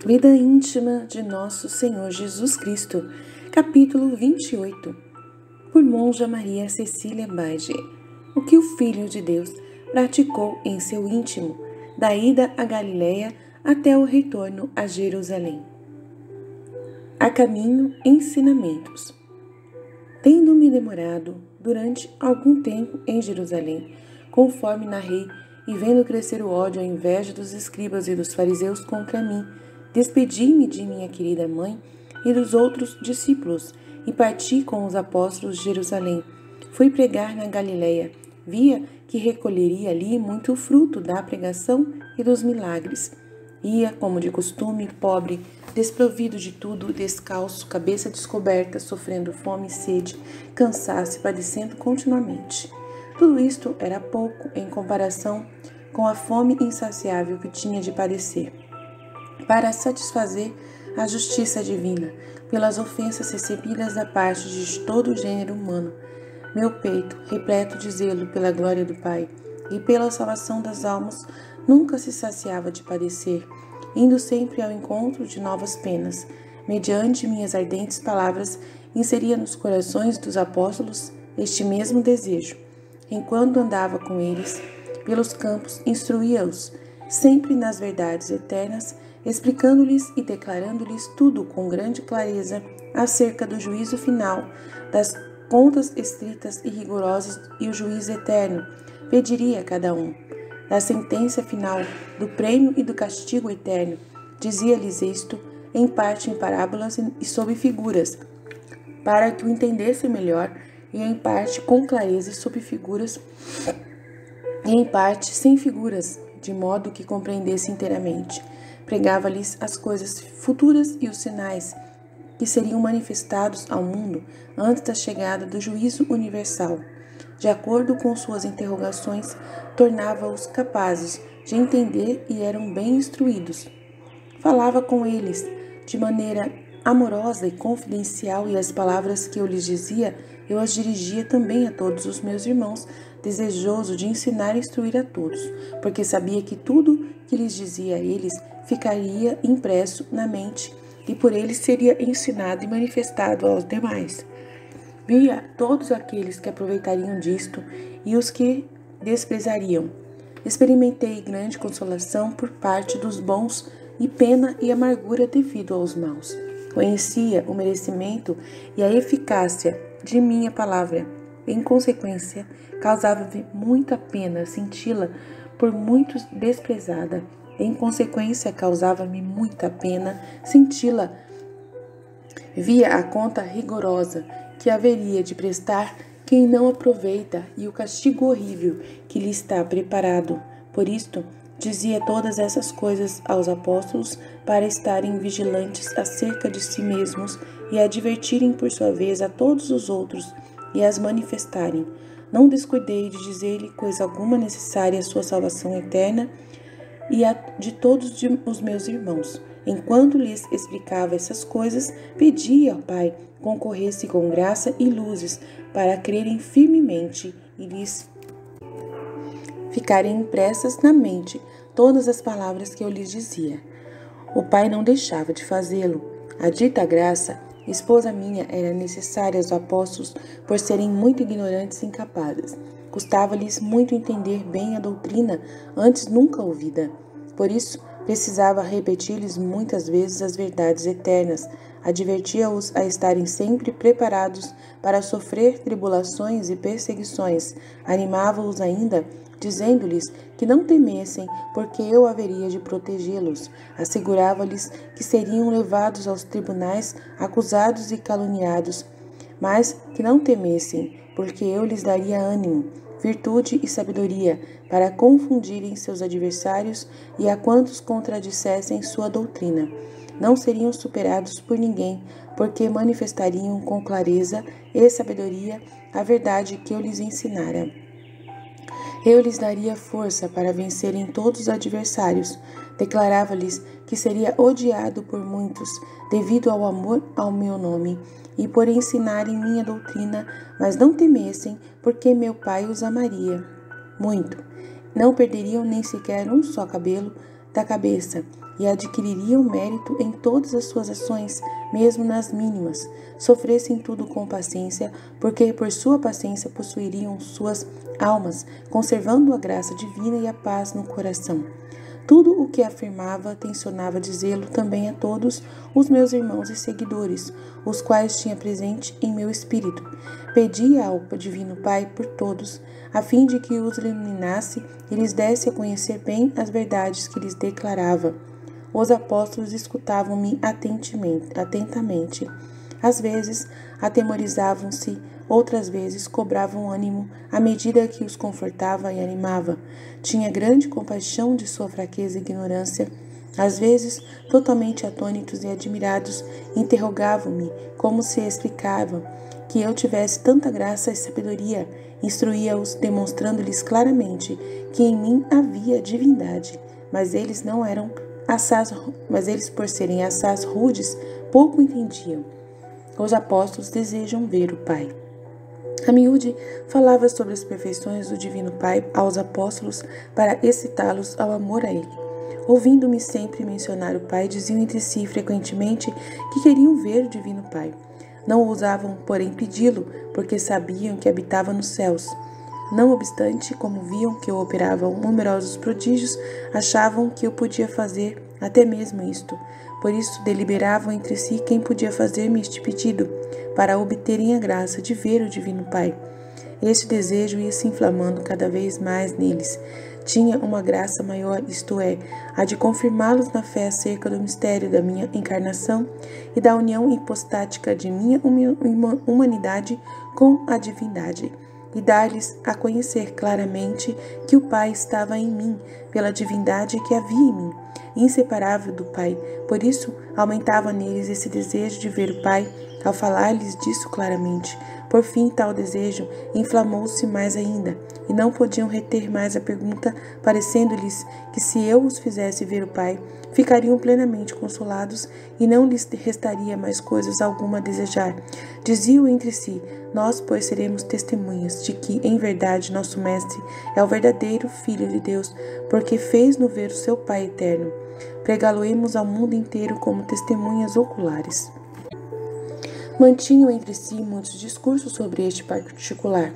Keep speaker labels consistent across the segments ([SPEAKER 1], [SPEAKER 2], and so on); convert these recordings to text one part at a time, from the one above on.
[SPEAKER 1] Vida íntima de Nosso Senhor Jesus Cristo, capítulo 28, por Monja Maria Cecília Bage. O que o Filho de Deus praticou em seu íntimo, da ida a Galiléia até o retorno a Jerusalém. A caminho, ensinamentos. Tendo-me demorado durante algum tempo em Jerusalém, conforme narrei, e vendo crescer o ódio e a inveja dos escribas e dos fariseus contra mim, despedi-me de minha querida mãe e dos outros discípulos, e parti com os apóstolos de Jerusalém. Fui pregar na Galiléia. Via que recolheria ali muito fruto da pregação e dos milagres. Ia, como de costume, pobre, desprovido de tudo, descalço, cabeça descoberta, sofrendo fome e sede, cansaço e padecendo continuamente. Tudo isto era pouco em comparação com a fome insaciável que tinha de padecer, para satisfazer a justiça divina, pelas ofensas recebidas da parte de todo o gênero humano. Meu peito, repleto de zelo pela glória do Pai e pela salvação das almas, nunca se saciava de padecer, indo sempre ao encontro de novas penas. Mediante minhas ardentes palavras, inseria nos corações dos apóstolos este mesmo desejo. Enquanto andava com eles pelos campos, instruía-os, sempre nas verdades eternas, explicando-lhes e declarando-lhes tudo com grande clareza acerca do juízo final, das contas estritas e rigorosas e o juízo eterno. Pediria a cada um da sentença final, do prêmio e do castigo eterno. Dizia-lhes isto, em parte em parábolas e sob figuras, para que o entendessem melhor, e em parte com clareza e sob figuras, e em parte sem figuras, de modo que compreendesse inteiramente. Pregava-lhes as coisas futuras e os sinais que seriam manifestados ao mundo antes da chegada do juízo universal. De acordo com suas interrogações, tornava-os capazes de entender e eram bem instruídos. Falava com eles de maneira amorosa e confidencial, e as palavras que eu lhes dizia, eu as dirigia também a todos os meus irmãos, desejoso de ensinar e instruir a todos, porque sabia que tudo que lhes dizia a eles ficaria impresso na mente e por eles seria ensinado e manifestado aos demais. Via todos aqueles que aproveitariam disto e os que desprezariam. Experimentei grande consolação por parte dos bons e pena e amargura devido aos maus. Conhecia o merecimento e a eficácia de minha palavra. Em consequência, causava-me muita pena senti-la por muitos desprezada. Em consequência, causava-me muita pena senti-la. Via a conta rigorosa que haveria de prestar quem não aproveita e o castigo horrível que lhe está preparado. Por isto, dizia todas essas coisas aos apóstolos para estarem vigilantes acerca de si mesmos e advertirem por sua vez a todos os outros e as manifestarem. Não descuidei de dizer-lhe coisa alguma necessária à sua salvação eterna e a de todos os meus irmãos. Enquanto lhes explicava essas coisas, pedia ao Pai concorresse com graça e luzes para crerem firmemente e lhes ficarem impressas na mente todas as palavras que eu lhes dizia. O Pai não deixava de fazê-lo. A dita graça, esposa minha, era necessária aos apóstolos por serem muito ignorantes e incapazes. Custava-lhes muito entender bem a doutrina, antes nunca ouvida. Por isso, precisava repetir-lhes muitas vezes as verdades eternas. Advertia-os a estarem sempre preparados para sofrer tribulações e perseguições. Animava-os ainda, dizendo-lhes que não temessem, porque eu haveria de protegê-los. Assegurava-lhes que seriam levados aos tribunais, acusados e caluniados, mas que não temessem, porque eu lhes daria ânimo, virtude e sabedoria, para confundirem seus adversários e a quantos contradissessem sua doutrina. Não seriam superados por ninguém, porque manifestariam com clareza e sabedoria a verdade que eu lhes ensinara. Eu lhes daria força para vencerem todos os adversários. Declarava-lhes que seria odiado por muitos, devido ao amor ao meu nome, e por ensinarem minha doutrina, mas não temessem, porque meu Pai os amaria muito. Não perderiam nem sequer um só cabelo da cabeça e adquiririam mérito em todas as suas ações, mesmo nas mínimas. Sofressem tudo com paciência, porque por sua paciência possuiriam suas almas, conservando a graça divina e a paz no coração. Tudo o que afirmava, tencionava dizê-lo também a todos os meus irmãos e seguidores, os quais tinha presente em meu espírito. Pedia ao Divino Pai por todos, a fim de que os iluminasse e lhes desse a conhecer bem as verdades que lhes declarava. Os apóstolos escutavam-me atentamente. Às vezes, atemorizavam-se, outras vezes cobravam ânimo à medida que os confortava e animava. Tinha grande compaixão de sua fraqueza e ignorância. Às vezes, totalmente atônitos e admirados, interrogavam-me como se explicava que eu tivesse tanta graça e sabedoria. Instruía-os, demonstrando-lhes claramente que em mim havia divindade, mas eles por serem assaz rudes, pouco entendiam. Os apóstolos desejam ver o Pai. A miúde falava sobre as perfeições do Divino Pai aos apóstolos para excitá-los ao amor a Ele. Ouvindo-me sempre mencionar o Pai, diziam entre si frequentemente que queriam ver o Divino Pai. Não ousavam, porém, pedi-lo, porque sabiam que habitava nos céus. Não obstante, como viam que eu operava numerosos prodígios, achavam que eu podia fazer até mesmo isto. Por isso, deliberavam entre si quem podia fazer-me este pedido, para obterem a graça de ver o Divino Pai. Este desejo ia se inflamando cada vez mais neles. Tinha uma graça maior, isto é, a de confirmá-los na fé acerca do mistério da minha encarnação e da união hipostática de minha humanidade com a divindade, e dar-lhes a conhecer claramente que o Pai estava em mim, pela divindade que havia em mim, inseparável do Pai. Por isso, aumentava neles esse desejo de ver o Pai, ao falar-lhes disso claramente. Por fim, tal desejo inflamou-se mais ainda, e não podiam reter mais a pergunta, parecendo-lhes que se eu os fizesse ver o Pai, ficariam plenamente consolados e não lhes restaria mais coisas alguma a desejar. Diziam entre si: nós, pois, seremos testemunhas de que, em verdade, nosso Mestre é o verdadeiro Filho de Deus, porque fez-nos ver o seu Pai eterno. Pregá-lo-emos ao mundo inteiro como testemunhas oculares. Mantinham entre si muitos discursos sobre este particular.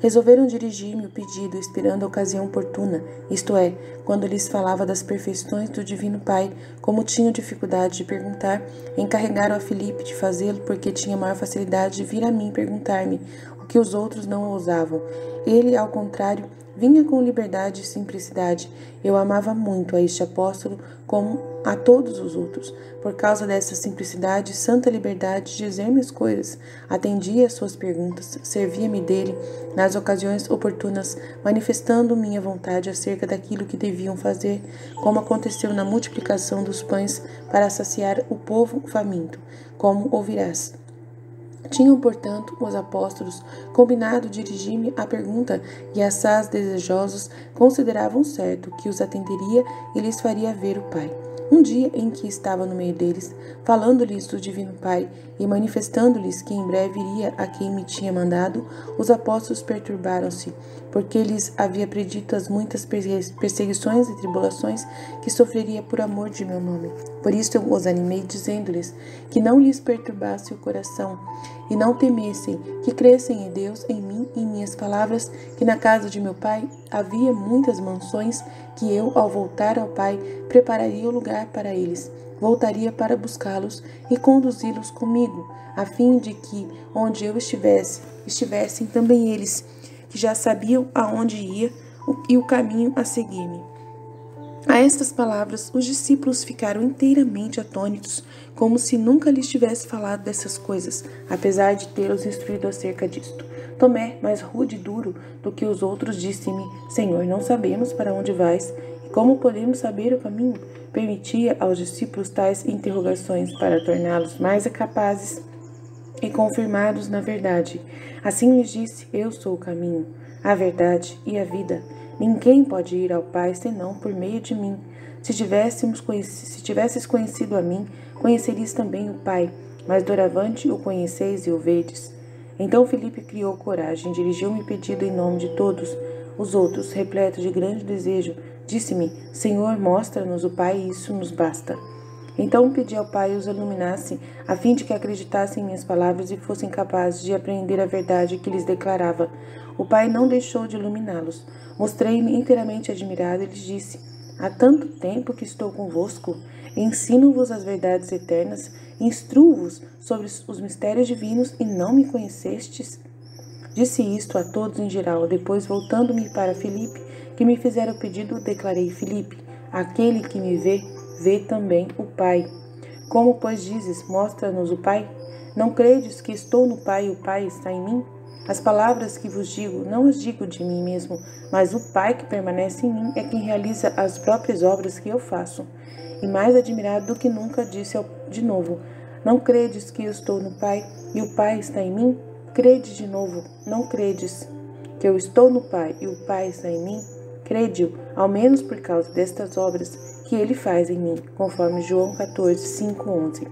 [SPEAKER 1] Resolveram dirigir-me o pedido, esperando a ocasião oportuna, isto é, quando lhes falava das perfeições do Divino Pai. Como tinham dificuldade de perguntar, encarregaram a Filipe de fazê-lo, porque tinha maior facilidade de vir a mim perguntar-me, o que os outros não ousavam. Ele, ao contrário, vinha com liberdade e simplicidade. Eu amava muito a este apóstolo como a todos os outros. Por causa dessa simplicidade e santa liberdade de dizer-me as coisas, atendia às suas perguntas, servia-me dele nas ocasiões oportunas, manifestando minha vontade acerca daquilo que deviam fazer, como aconteceu na multiplicação dos pães para saciar o povo faminto, como ouvirás. Tinham, portanto, os apóstolos combinado dirigir-me a pergunta, e assaz desejosos consideravam certo que os atenderia e lhes faria ver o Pai. Um dia em que estava no meio deles, falando-lhes do Divino Pai e manifestando-lhes que em breve iria a quem me tinha mandado, os apóstolos perturbaram-se, porque lhes havia predito as muitas perseguições e tribulações que sofreria por amor de meu nome. Por isso eu os animei, dizendo-lhes que não lhes perturbasse o coração e não temessem, que crescem em Deus, em mim e em minhas palavras, que na casa de meu Pai havia muitas mansões, que eu, ao voltar ao Pai, prepararia o lugar para eles. Voltaria para buscá-los e conduzi-los comigo, a fim de que, onde eu estivessem também eles, que já sabiam aonde ia e o caminho a seguir-me. A estas palavras, os discípulos ficaram inteiramente atônitos, como se nunca lhes tivesse falado dessas coisas, apesar de tê-los instruído acerca disto. Tomé, mais rude e duro do que os outros, disse-me: Senhor, não sabemos para onde vais, e como podemos saber o caminho? Permitia aos discípulos tais interrogações para torná-los mais capazes e confirmados na verdade. Assim lhes disse: Eu sou o caminho, a verdade e a vida. Ninguém pode ir ao Pai senão por meio de mim. Se tivesses conhecido a mim, conhecerias também o Pai, mas doravante o conheceis e o vedes. Então Filipe criou coragem, dirigiu-me pedido em nome de todos Os outros, repletos de grande desejo, disse-me: Senhor, mostra-nos o Pai, e isso nos basta. Então pedi ao Pai os iluminasse, a fim de que acreditassem em minhas palavras e fossem capazes de apreender a verdade que lhes declarava. O Pai não deixou de iluminá-los. Mostrei-me inteiramente admirado e lhes disse: Há tanto tempo que estou convosco, ensino-vos as verdades eternas, instruo-vos sobre os mistérios divinos e não me conhecestes? Disse isto a todos em geral. Depois, voltando-me para Filipe, que me fizera o pedido, declarei: Filipe, aquele que me vê, vê também o Pai. Como, pois, dizes: mostra-nos o Pai? Não credes que estou no Pai e o Pai está em mim? As palavras que vos digo, não as digo de mim mesmo, mas o Pai que permanece em mim é quem realiza as próprias obras que eu faço. E mais admirado do que nunca, disse de novo: Não credes que eu estou no Pai e o Pai está em mim? Crede de novo, não credes que eu estou no Pai e o Pai está em mim? Crede-o, ao menos por causa destas obras que ele faz em mim, conforme João 14, 5, 11.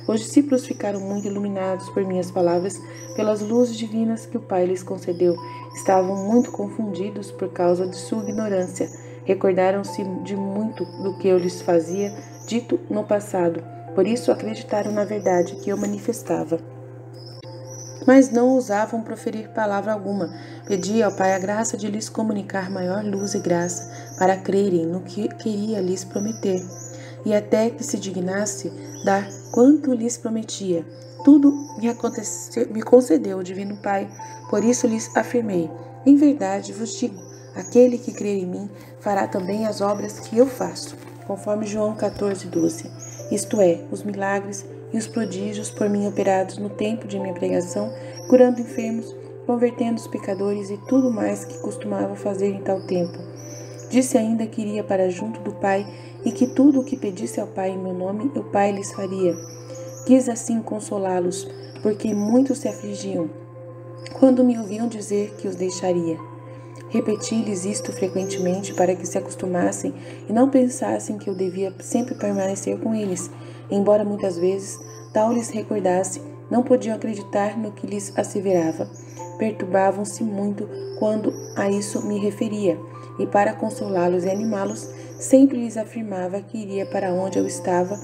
[SPEAKER 1] Os discípulos ficaram muito iluminados por minhas palavras, pelas luzes divinas que o Pai lhes concedeu. Estavam muito confundidos por causa de sua ignorância. Recordaram-se de muito do que eu lhes fazia dito no passado. Por isso acreditaram na verdade que eu manifestava. Mas não ousavam proferir palavra alguma. Pedi ao Pai a graça de lhes comunicar maior luz e graça, para crerem no que queria lhes prometer, e até que se dignasse dar quanto lhes prometia. Tudo me concedeu o Divino Pai, por isso lhes afirmei: em verdade vos digo, aquele que crer em mim fará também as obras que eu faço, conforme João 14, 12. Isto é, os milagres e os prodígios por mim operados no tempo de minha pregação, curando enfermos, convertendo os pecadores e tudo mais que costumava fazer em tal tempo. Disse ainda que iria para junto do Pai e que tudo o que pedisse ao Pai em meu nome, o Pai lhes faria. Quis assim consolá-los, porque muitos se afligiam, quando me ouviam dizer que os deixaria. Repeti-lhes isto frequentemente para que se acostumassem e não pensassem que eu devia sempre permanecer com eles. Embora muitas vezes tal lhes recordasse, não podiam acreditar no que lhes asseverava. Perturbavam-se muito quando a isso me referia, e para consolá-los e animá-los, sempre lhes afirmava que iriam para onde eu estava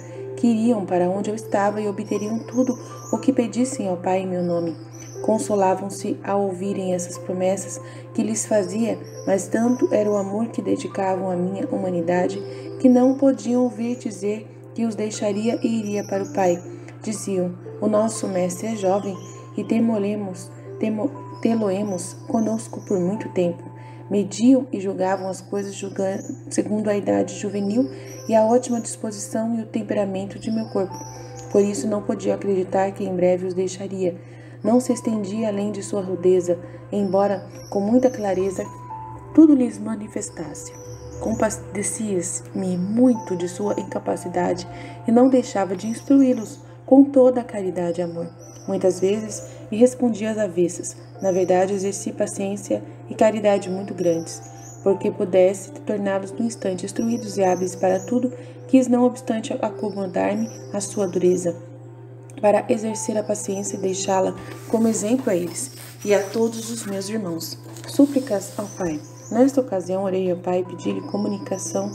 [SPEAKER 1] e obteriam tudo o que pedissem ao Pai em meu nome. Consolavam-se ao ouvirem essas promessas que lhes fazia, mas tanto era o amor que dedicavam à minha humanidade que não podiam ouvir dizer que os deixaria e iria para o Pai. Diziam: o nosso mestre é jovem e tê-lo-emos conosco por muito tempo. Mediam e julgavam as coisas segundo a idade juvenil e a ótima disposição e o temperamento de meu corpo. Por isso não podia acreditar que em breve os deixaria. Não se estendia além de sua rudeza, embora com muita clareza tudo lhes manifestasse. Compadecia-me muito de sua incapacidade e não deixava de instruí-los com toda a caridade e amor. Muitas vezes me respondia às avessas. Na verdade, exerci paciência e caridade muito grandes, porque pudesse torná-los no instante instruídos e hábeis para tudo, quis não obstante acomodar-me à sua dureza, para exercer a paciência e deixá-la como exemplo a eles e a todos os meus irmãos. Súplicas ao Pai. Nesta ocasião, orei ao Pai e pedi-lhe comunicação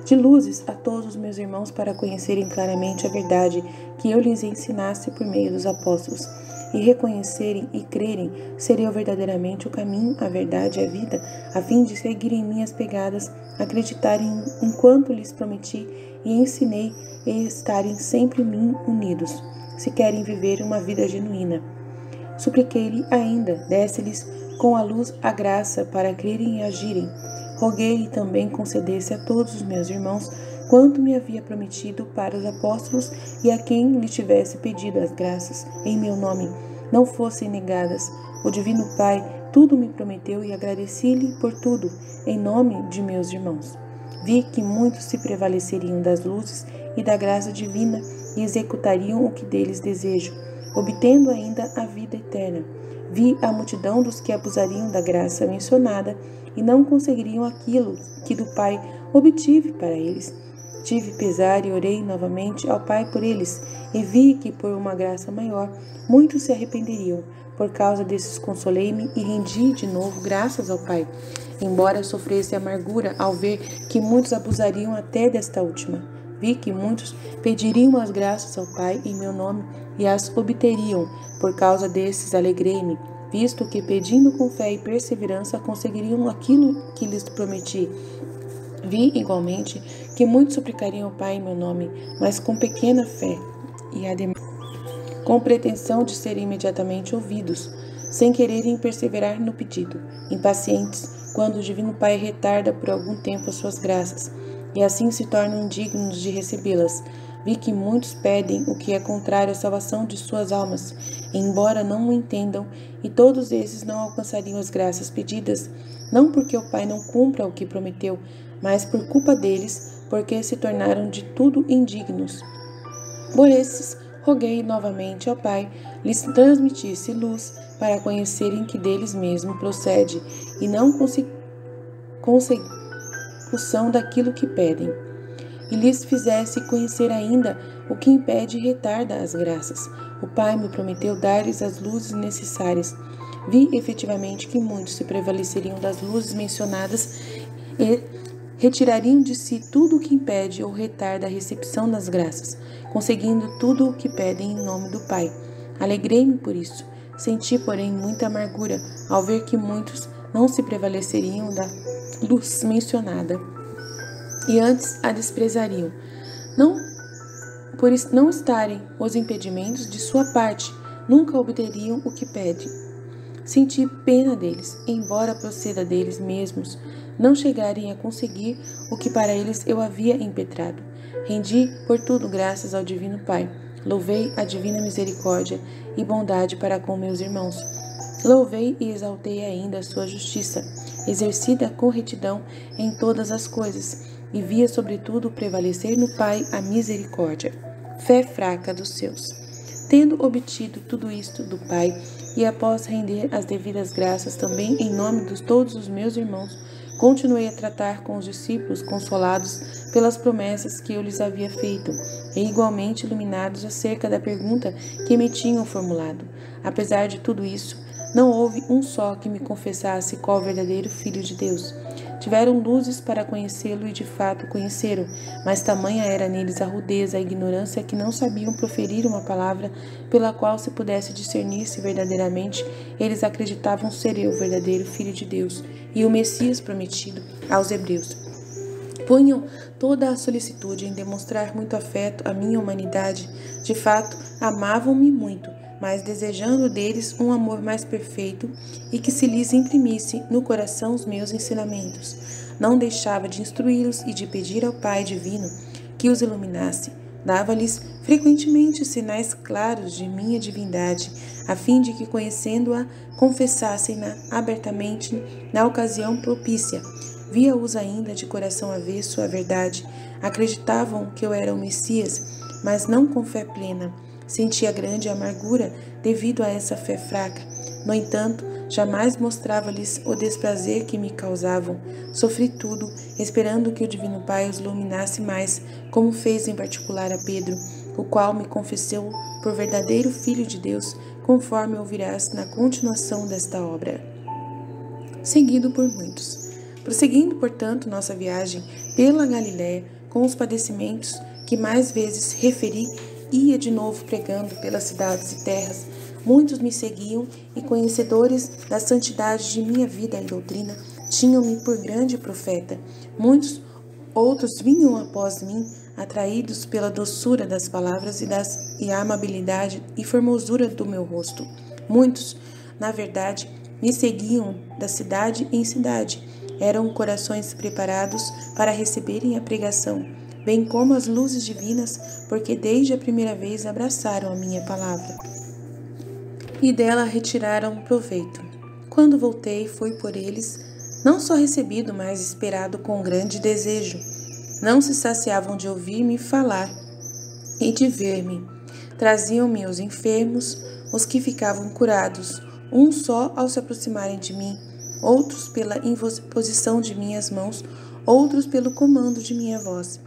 [SPEAKER 1] de luzes a todos os meus irmãos para conhecerem claramente a verdade que eu lhes ensinasse por meio dos apóstolos, e reconhecerem e crerem ser eu verdadeiramente o caminho, a verdade e a vida, a fim de seguirem minhas pegadas, acreditarem em quanto lhes prometi e ensinei e estarem sempre em mim unidos, se querem viver uma vida genuína. Supliquei-lhe ainda, desse-lhes com a luz a graça para crerem e agirem. Roguei-lhe também concedesse a todos os meus irmãos quanto me havia prometido para os apóstolos e a quem lhe tivesse pedido as graças em meu nome não fossem negadas. O Divino Pai tudo me prometeu e agradeci-lhe por tudo, em nome de meus irmãos. Vi que muitos se prevaleceriam das luzes e da graça divina e executariam o que deles desejo, obtendo ainda a vida eterna. Vi a multidão dos que abusariam da graça mencionada e não conseguiriam aquilo que do Pai obtive para eles. Tive pesar e orei novamente ao Pai por eles, e vi que por uma graça maior muitos se arrependeriam, Por causa desses consolei-me e rendi de novo graças ao Pai, embora sofresse amargura ao ver que muitos abusariam até desta última. Vi que muitos pediriam as graças ao Pai em meu nome e as obteriam. Por causa desses alegrei-me, visto que pedindo com fé e perseverança conseguiriam aquilo que lhes prometi. Vi igualmente que muitos suplicariam ao Pai em meu nome, mas com pequena fé e ademais com pretensão de serem imediatamente ouvidos, sem quererem perseverar no pedido, impacientes, quando o Divino Pai retarda por algum tempo as suas graças, e assim se tornam indignos de recebê-las. Vi que muitos pedem o que é contrário à salvação de suas almas, embora não o entendam, e todos esses não alcançariam as graças pedidas, não porque o Pai não cumpra o que prometeu, mas por culpa deles, porque se tornaram de tudo indignos. Por esses, roguei novamente ao Pai, lhes transmitisse luz, para conhecerem que deles mesmo procede, e não consecução daquilo que pedem, e lhes fizesse conhecer ainda o que impede e retarda as graças. O Pai me prometeu dar-lhes as luzes necessárias. Vi efetivamente que muitos se prevaleceriam das luzes mencionadas e retirariam de si tudo o que impede ou retarda a recepção das graças, conseguindo tudo o que pedem em nome do Pai. Alegrei-me por isso. Senti, porém, muita amargura ao ver que muitos não se prevaleceriam da luz mencionada e antes a desprezariam. Por não estarem os impedimentos de sua parte, nunca obteriam o que pedem. Senti pena deles, embora proceda deles mesmos, não chegarem a conseguir o que para eles eu havia impetrado. Rendi, por tudo, graças ao Divino Pai. Louvei a divina misericórdia e bondade para com meus irmãos. Louvei e exaltei ainda a sua justiça, exercida com retidão em todas as coisas, e via sobretudo prevalecer no Pai a misericórdia. Fé fraca dos seus. Tendo obtido tudo isto do Pai, e após render as devidas graças também em nome de todos os meus irmãos, continuei a tratar com os discípulos consolados pelas promessas que eu lhes havia feito, e igualmente iluminados acerca da pergunta que me tinham formulado. Apesar de tudo isso, não houve um só que me confessasse qual verdadeiro Filho de Deus. Tiveram luzes para conhecê-lo e de fato conheceram, mas tamanha era neles a rudeza, a ignorância, que não sabiam proferir uma palavra pela qual se pudesse discernir se verdadeiramente eles acreditavam ser eu o verdadeiro Filho de Deus e o Messias prometido aos hebreus. Punham toda a solicitude em demonstrar muito afeto à minha humanidade. De fato, amavam-me muito, mas desejando deles um amor mais perfeito e que se lhes imprimisse no coração os meus ensinamentos. Não deixava de instruí-los e de pedir ao Pai Divino que os iluminasse. Dava-lhes frequentemente sinais claros de minha divindade, a fim de que, conhecendo-a, confessassem-na abertamente na ocasião propícia. Via-os ainda de coração avesso à verdade. Acreditavam que eu era o Messias, mas não com fé plena. Sentia grande amargura devido a essa fé fraca. No entanto, jamais mostrava-lhes o desprazer que me causavam. Sofri tudo, esperando que o Divino Pai os iluminasse mais, como fez em particular a Pedro, o qual me confessou por verdadeiro Filho de Deus, conforme ouvirás na continuação desta obra. Seguido por muitos. Prosseguindo, portanto, nossa viagem pela Galiléia, com os padecimentos que mais vezes referi, ia de novo pregando pelas cidades e terras. Muitos me seguiam e, conhecedores da santidade de minha vida e doutrina, tinham-me por grande profeta. Muitos outros vinham após mim, atraídos pela doçura das palavras e a amabilidade e formosura do meu rosto. Muitos, na verdade, me seguiam da cidade em cidade. Eram corações preparados para receberem a pregação, bem como as luzes divinas, porque desde a primeira vez abraçaram a minha palavra e dela retiraram proveito. Quando voltei, fui por eles não só recebido, mas esperado com grande desejo. Não se saciavam de ouvir-me falar e de ver-me. Traziam-me os enfermos, os que ficavam curados, uns só ao se aproximarem de mim, outros pela imposição de minhas mãos, outros pelo comando de minha voz.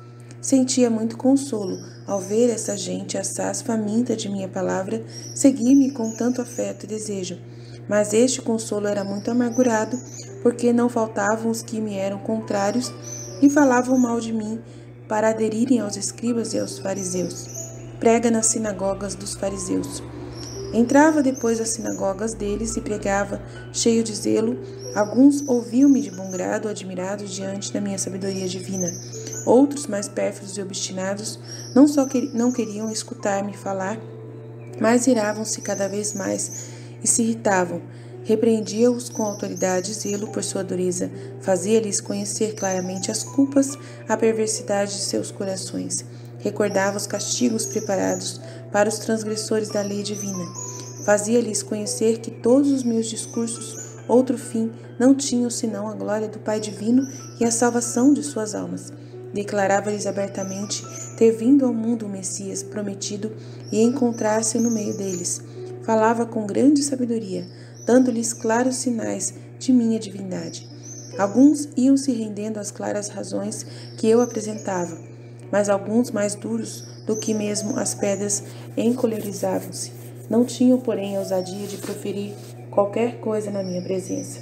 [SPEAKER 1] sentia muito consolo ao ver essa gente assaz faminta de minha palavra seguir-me com tanto afeto e desejo. Mas este consolo era muito amargurado, porque não faltavam os que me eram contrários e falavam mal de mim para aderirem aos escribas e aos fariseus. Prega nas sinagogas dos fariseus. Entrava depois das sinagogas deles e pregava, cheio de zelo. Alguns ouviam-me de bom grado, admirados diante da minha sabedoria divina. Outros, mais pérfidos e obstinados, não só não queriam escutar-me falar, mas iravam-se cada vez mais e se irritavam. Repreendia-os com autoridade e zelo por sua dureza, fazia-lhes conhecer claramente as culpas, a perversidade de seus corações. Recordava os castigos preparados para os transgressores da lei divina. Fazia-lhes conhecer que todos os meus discursos, outro fim, não tinham senão a glória do Pai Divino e a salvação de suas almas. Declarava-lhes abertamente ter vindo ao mundo o Messias prometido e encontrar-se no meio deles. Falava com grande sabedoria, dando-lhes claros sinais de minha divindade. Alguns iam se rendendo às claras razões que eu apresentava, mas alguns, mais duros do que mesmo as pedras, encolerizavam-se. Não tinham, porém, a ousadia de proferir qualquer coisa na minha presença,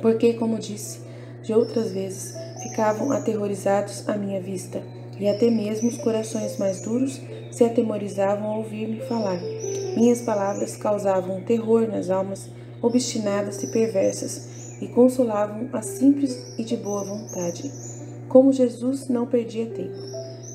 [SPEAKER 1] porque, como disse de outras vezes, ficavam aterrorizados à minha vista, e até mesmo os corações mais duros se atemorizavam ao ouvir-me falar. Minhas palavras causavam terror nas almas obstinadas e perversas, e consolavam a simples e de boa vontade. Como Jesus, não perdia tempo.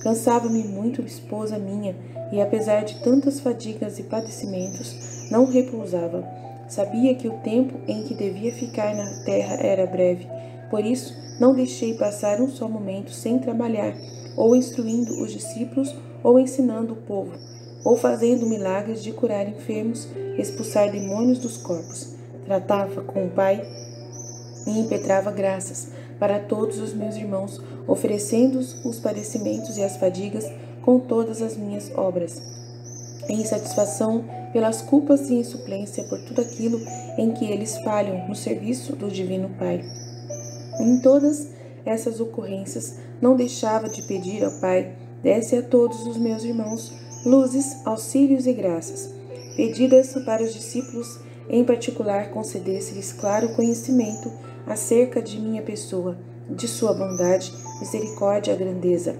[SPEAKER 1] Cansava-me muito esposa minha, e apesar de tantas fadigas e padecimentos, não repousava. Sabia que o tempo em que devia ficar na terra era breve, por isso não deixei passar um só momento sem trabalhar, ou instruindo os discípulos, ou ensinando o povo, ou fazendo milagres de curar enfermos, expulsar demônios dos corpos. Tratava com o Pai e impetrava graças para todos os meus irmãos, oferecendo-os os padecimentos e as fadigas com todas as minhas obras, em satisfação pelas culpas e em suplência por tudo aquilo em que eles falham no serviço do Divino Pai. Em todas essas ocorrências, não deixava de pedir ao Pai, desse a todos os meus irmãos luzes, auxílios e graças, pedidas para os discípulos, em particular concedesse-lhes claro conhecimento acerca de minha pessoa, de sua bondade, misericórdia e grandeza,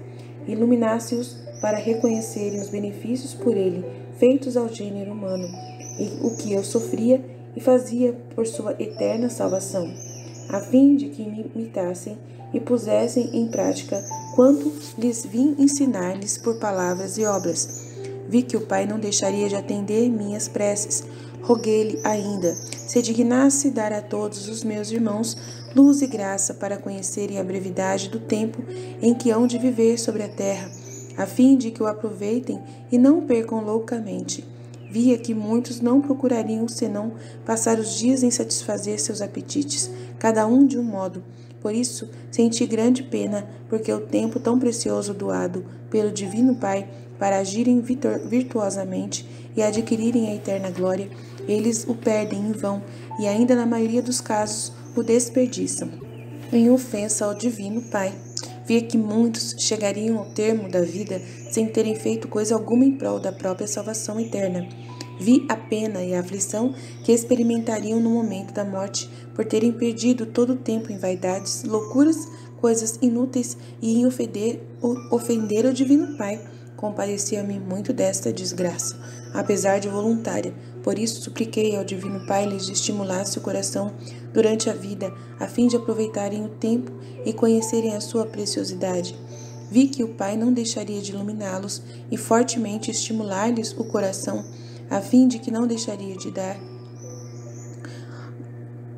[SPEAKER 1] iluminasse-os para reconhecerem os benefícios por ele feitos ao gênero humano, e o que eu sofria e fazia por sua eterna salvação, a fim de que me imitassem e pusessem em prática quanto lhes vim ensinar-lhes por palavras e obras. Vi que o Pai não deixaria de atender minhas preces. Roguei-lhe ainda, se dignasse dar a todos os meus irmãos luz e graça para conhecerem a brevidade do tempo em que hão de viver sobre a terra, a fim de que o aproveitem e não o percam loucamente. Via que muitos não procurariam senão passar os dias em satisfazer seus apetites, cada um de um modo. Por isso, senti grande pena, porque o tempo tão precioso doado pelo Divino Pai para agirem virtuosamente e adquirirem a eterna glória, eles o perdem em vão e ainda na maioria dos casos o desperdiçam, em ofensa ao Divino Pai. Via que muitos chegariam ao termo da vida sem terem feito coisa alguma em prol da própria salvação eterna. Vi a pena e a aflição que experimentariam no momento da morte por terem perdido todo o tempo em vaidades, loucuras, coisas inúteis e em ofender o Divino Pai. Compadecia-me muito desta desgraça, apesar de voluntária. Por isso supliquei ao Divino Pai lhes estimulasse o coração durante a vida, a fim de aproveitarem o tempo e conhecerem a sua preciosidade. Vi que o Pai não deixaria de iluminá-los e fortemente estimular-lhes o coração, a fim de que não deixaria de dar,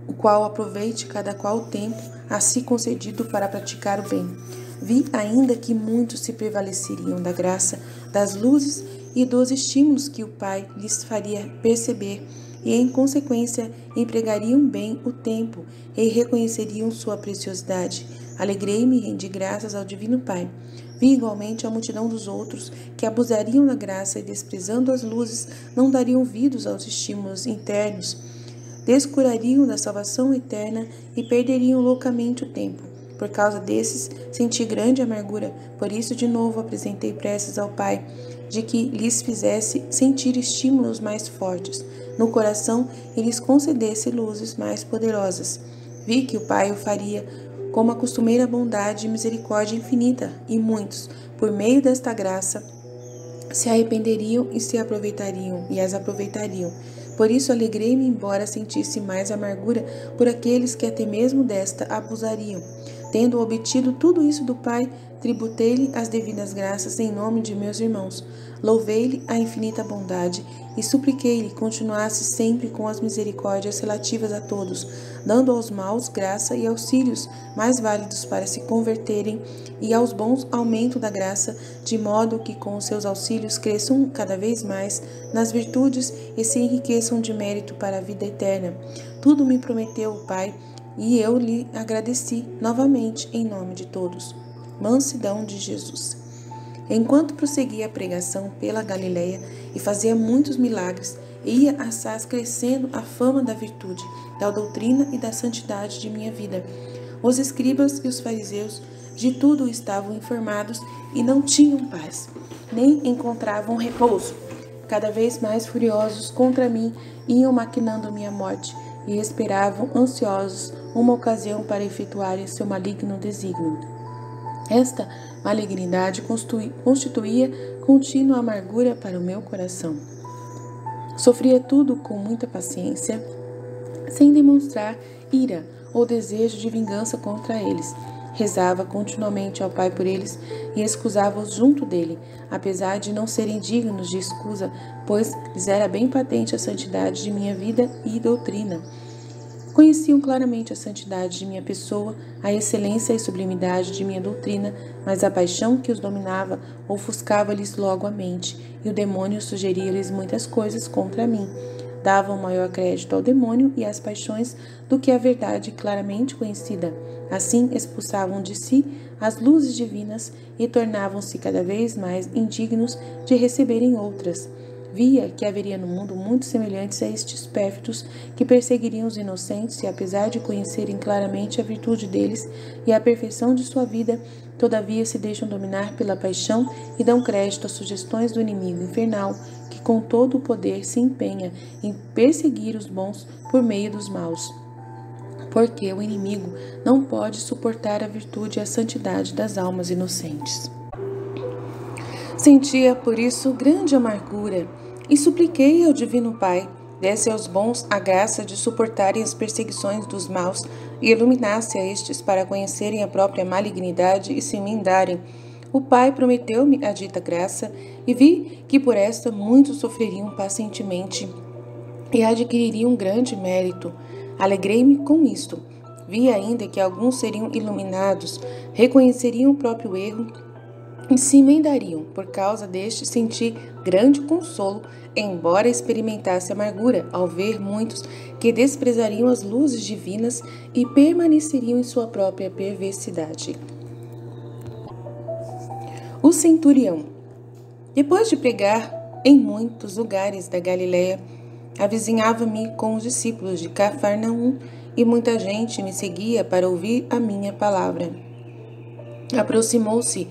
[SPEAKER 1] o qual aproveite cada qual o tempo a si concedido para praticar o bem. Vi ainda que muitos se prevaleceriam da graça, das luzes e dos estímulos que o Pai lhes faria perceber, e em consequência empregariam bem o tempo e reconheceriam sua preciosidade. Alegrei-me e rendi graças ao Divino Pai. Vi igualmente a multidão dos outros que abusariam da graça e, desprezando as luzes, não dariam ouvidos aos estímulos internos, descurariam da salvação eterna e perderiam loucamente o tempo. Por causa desses, senti grande amargura. Por isso, de novo, apresentei preces ao Pai, de que lhes fizesse sentir estímulos mais fortes no coração e lhes concedesse luzes mais poderosas. Vi que o Pai o faria com uma costumeira bondade e misericórdia infinita, e muitos, por meio desta graça, se arrependeriam e se aproveitariam, e as aproveitariam. Por isso alegrei-me, embora sentisse mais amargura por aqueles que até mesmo desta abusariam. Tendo obtido tudo isso do Pai, tributei-lhe as devidas graças em nome de meus irmãos. Louvei-lhe a infinita bondade e supliquei-lhe continuasse sempre com as misericórdias relativas a todos, dando aos maus graça e auxílios mais válidos para se converterem, e aos bons aumento da graça, de modo que com os seus auxílios cresçam cada vez mais nas virtudes e se enriqueçam de mérito para a vida eterna. Tudo me prometeu o Pai, e eu lhe agradeci novamente em nome de todos. Mansidão de Jesus. Enquanto prosseguia a pregação pela Galileia e fazia muitos milagres, ia assaz crescendo a fama da virtude, da doutrina e da santidade de minha vida. Os escribas e os fariseus de tudo estavam informados e não tinham paz, nem encontravam repouso. Cada vez mais furiosos contra mim, iam maquinando minha morte e esperavam ansiosos uma ocasião para efetuarem seu maligno desígnio. Esta malignidade constituía contínua amargura para o meu coração. Sofria tudo com muita paciência, sem demonstrar ira ou desejo de vingança contra eles. Rezava continuamente ao Pai por eles e excusava-os junto dele, apesar de não serem dignos de excusa, pois lhes era bem patente a santidade de minha vida e doutrina. Conheciam claramente a santidade de minha pessoa, a excelência e sublimidade de minha doutrina, mas a paixão que os dominava ofuscava-lhes logo a mente, e o demônio sugeria-lhes muitas coisas contra mim. Davam maior crédito ao demônio e às paixões do que à verdade claramente conhecida. Assim expulsavam de si as luzes divinas e tornavam-se cada vez mais indignos de receberem outras. Via que haveria no mundo muitos semelhantes a estes pérfidos que perseguiriam os inocentes e, apesar de conhecerem claramente a virtude deles e a perfeição de sua vida, todavia se deixam dominar pela paixão e dão crédito às sugestões do inimigo infernal, que com todo o poder se empenha em perseguir os bons por meio dos maus. Porque o inimigo não pode suportar a virtude e a santidade das almas inocentes. Sentia, por isso, grande amargura e supliquei ao Divino Pai, desse aos bons a graça de suportarem as perseguições dos maus e iluminasse a estes para conhecerem a própria malignidade e se emendarem. O Pai prometeu-me a dita graça e vi que por esta muitos sofreriam pacientemente e adquiririam grande mérito. Alegrei-me com isto. Vi ainda que alguns seriam iluminados, reconheceriam o próprio erro e se emendariam. Por causa deste, senti grande consolo, embora experimentasse amargura, ao ver muitos que desprezariam as luzes divinas e permaneceriam em sua própria perversidade. O centurião. Depois de pregar em muitos lugares da Galileia, avizinhava-me com os discípulos de Cafarnaum, e muita gente me seguia para ouvir a minha palavra. Aproximou-se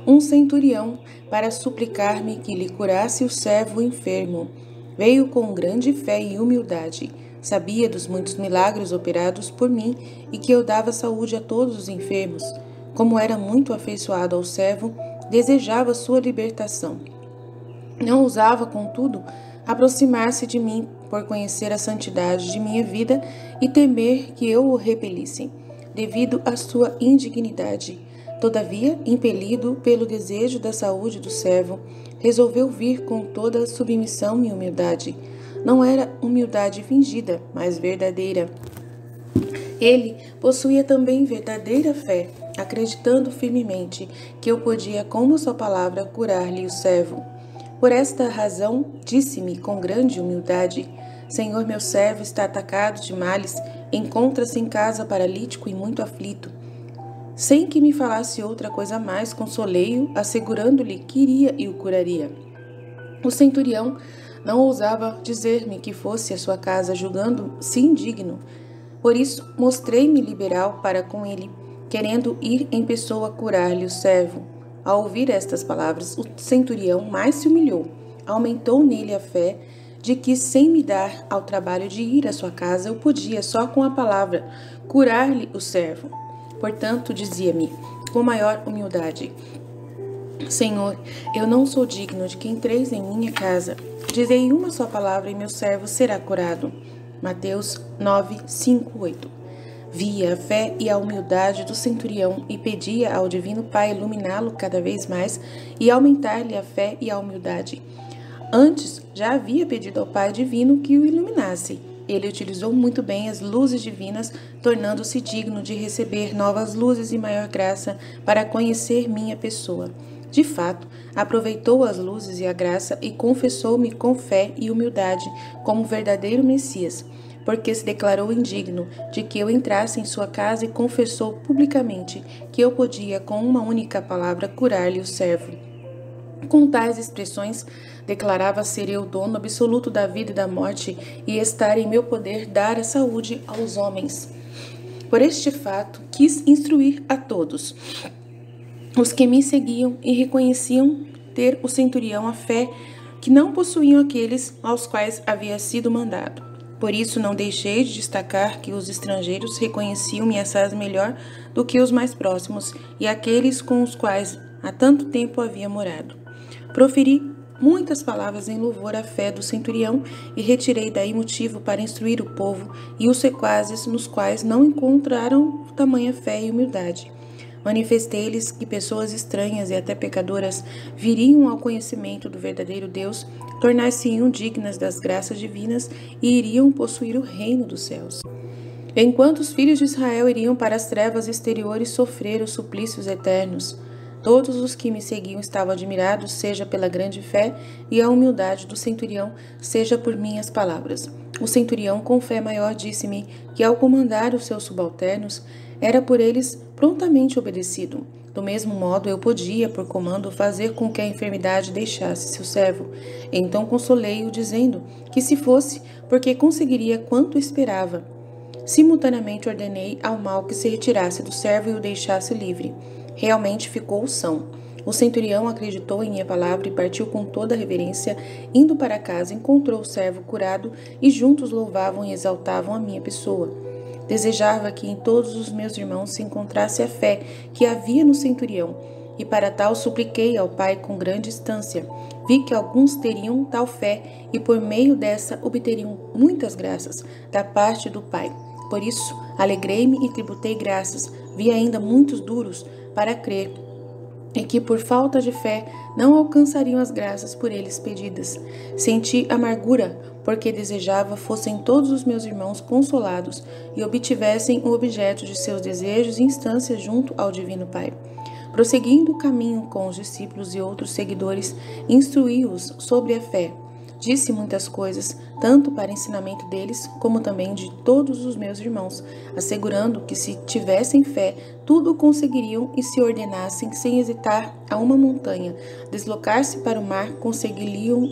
[SPEAKER 1] um centurião para suplicar-me que lhe curasse o servo enfermo. Veio com grande fé e humildade. Sabia dos muitos milagres operados por mim e que eu dava saúde a todos os enfermos. Como era muito afeiçoado ao servo, desejava sua libertação. Não ousava, contudo, aproximar-se de mim por conhecer a santidade de minha vida e temer que eu o repelisse, devido à sua indignidade. Todavia, impelido pelo desejo da saúde do servo, resolveu vir com toda a submissão e humildade. Não era humildade fingida, mas verdadeira. Ele possuía também verdadeira fé, acreditando firmemente que eu podia, com sua palavra, curar-lhe o servo. Por esta razão, disse-me com grande humildade: Senhor, meu servo está atacado de males, encontra-se em casa paralítico e muito aflito. Sem que me falasse outra coisa mais, consolei-o, assegurando-lhe que iria e o curaria. O centurião não ousava dizer-me que fosse à sua casa, julgando-se indigno. Por isso, mostrei-me liberal para com ele, querendo ir em pessoa curar-lhe o servo. Ao ouvir estas palavras, o centurião mais se humilhou, aumentou nele a fé de que, sem me dar ao trabalho de ir à sua casa, eu podia, só com a palavra, curar-lhe o servo. Portanto, dizia-me, com maior humildade: Senhor, eu não sou digno de que entreis em minha casa. Dizei uma só palavra e meu servo será curado. Mateus 9, 5, 8. Via a fé e a humildade do centurião e pedia ao Divino Pai iluminá-lo cada vez mais e aumentar-lhe a fé e a humildade. Antes, já havia pedido ao Pai Divino que o iluminasse. Ele utilizou muito bem as luzes divinas, tornando-se digno de receber novas luzes e maior graça para conhecer minha pessoa. De fato, aproveitou as luzes e a graça e confessou-me com fé e humildade como verdadeiro Messias, porque se declarou indigno de que eu entrasse em sua casa e confessou publicamente que eu podia, com uma única palavra, curar-lhe o servo. Com tais expressões, declarava ser eu dono absoluto da vida e da morte e estar em meu poder dar a saúde aos homens. Por este fato, quis instruir a todos os que me seguiam e reconheciam ter o centurião a fé que não possuíam aqueles aos quais havia sido mandado. Por isso não deixei de destacar que os estrangeiros reconheciam-me assaz melhor do que os mais próximos e aqueles com os quais há tanto tempo havia morado. Proferi muitas palavras em louvor à fé do centurião e retirei daí motivo para instruir o povo e os sequazes nos quais não encontraram tamanha fé e humildade. Manifestei-lhes que pessoas estranhas e até pecadoras viriam ao conhecimento do verdadeiro Deus, tornar-se-iam dignas das graças divinas e iriam possuir o reino dos céus. Enquanto os filhos de Israel iriam para as trevas exteriores sofrer os suplícios eternos, todos os que me seguiam estavam admirados, seja pela grande fé e a humildade do centurião, seja por minhas palavras. O centurião, com fé maior, disse-me que, ao comandar os seus subalternos, era por eles prontamente obedecido. Do mesmo modo, eu podia, por comando, fazer com que a enfermidade deixasse seu servo. Então consolei-o, dizendo que se fosse, porque conseguiria quanto esperava. Simultaneamente ordenei ao mal que se retirasse do servo e o deixasse livre. Realmente ficou são. O centurião acreditou em minha palavra e partiu com toda a reverência. Indo para casa, encontrou o servo curado e juntos louvavam e exaltavam a minha pessoa. Desejava que em todos os meus irmãos se encontrasse a fé que havia no centurião, e para tal supliquei ao Pai com grande instância. Vi que alguns teriam tal fé e por meio dessa obteriam muitas graças da parte do Pai. Por isso, alegrei-me e tributei graças. Vi ainda muitos duros para crer e que por falta de fé não alcançariam as graças por eles pedidas. Senti amargura, porque desejava fossem todos os meus irmãos consolados e obtivessem o objeto de seus desejos e instâncias junto ao Divino Pai. Prosseguindo o caminho com os discípulos e outros seguidores, instruí-os sobre a fé. Disse muitas coisas, tanto para ensinamento deles, como também de todos os meus irmãos, assegurando que se tivessem fé, tudo conseguiriam e se ordenassem sem hesitar a uma montanha, deslocar-se para o mar, conseguiriam.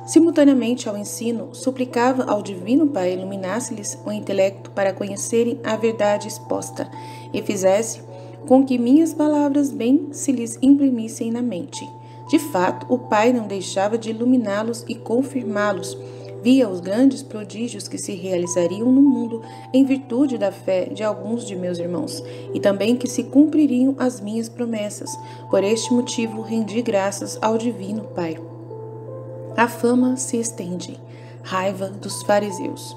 [SPEAKER 1] Simultaneamente ao ensino, suplicava ao Divino Pai iluminasse-lhes o intelecto para conhecerem a verdade exposta e fizesse com que minhas palavras bem se lhes imprimissem na mente. De fato, o Pai não deixava de iluminá-los e confirmá-los. Via os grandes prodígios que se realizariam no mundo em virtude da fé de alguns de meus irmãos, e também que se cumpririam as minhas promessas. Por este motivo, rendi graças ao Divino Pai. A fama se estende. Raiva dos fariseus.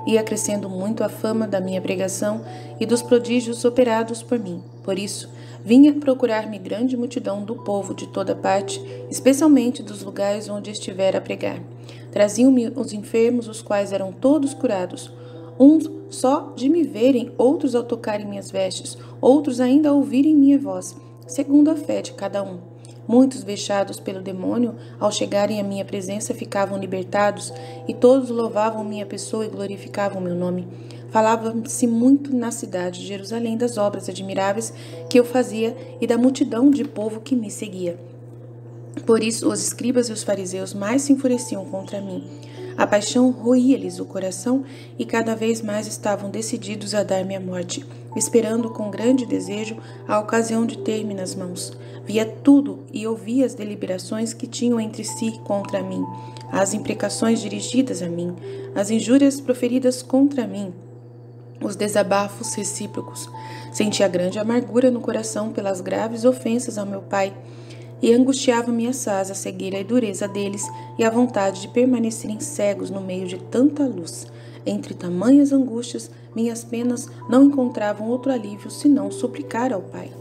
[SPEAKER 1] Ia crescendo muito a fama da minha pregação e dos prodígios operados por mim. Por isso, vinha procurar-me grande multidão do povo de toda parte, especialmente dos lugares onde estivera a pregar. Traziam-me os enfermos, os quais eram todos curados. Uns só de me verem, outros ao tocarem minhas vestes, outros ainda ao ouvirem minha voz, segundo a fé de cada um. Muitos, vexados pelo demônio, ao chegarem à minha presença, ficavam libertados, e todos louvavam minha pessoa e glorificavam meu nome. Falava-se muito na cidade de Jerusalém das obras admiráveis que eu fazia e da multidão de povo que me seguia. Por isso, os escribas e os fariseus mais se enfureciam contra mim. A paixão roía-lhes o coração e cada vez mais estavam decididos a dar-me a morte, esperando com grande desejo a ocasião de ter-me nas mãos. Via tudo e ouvia as deliberações que tinham entre si contra mim, as imprecações dirigidas a mim, as injúrias proferidas contra mim, os desabafos recíprocos. Sentia grande amargura no coração pelas graves ofensas ao meu pai, e angustiava-me assaz a cegueira e dureza deles e a vontade de permanecerem cegos no meio de tanta luz. Entre tamanhas angústias, minhas penas não encontravam outro alívio senão suplicar ao Pai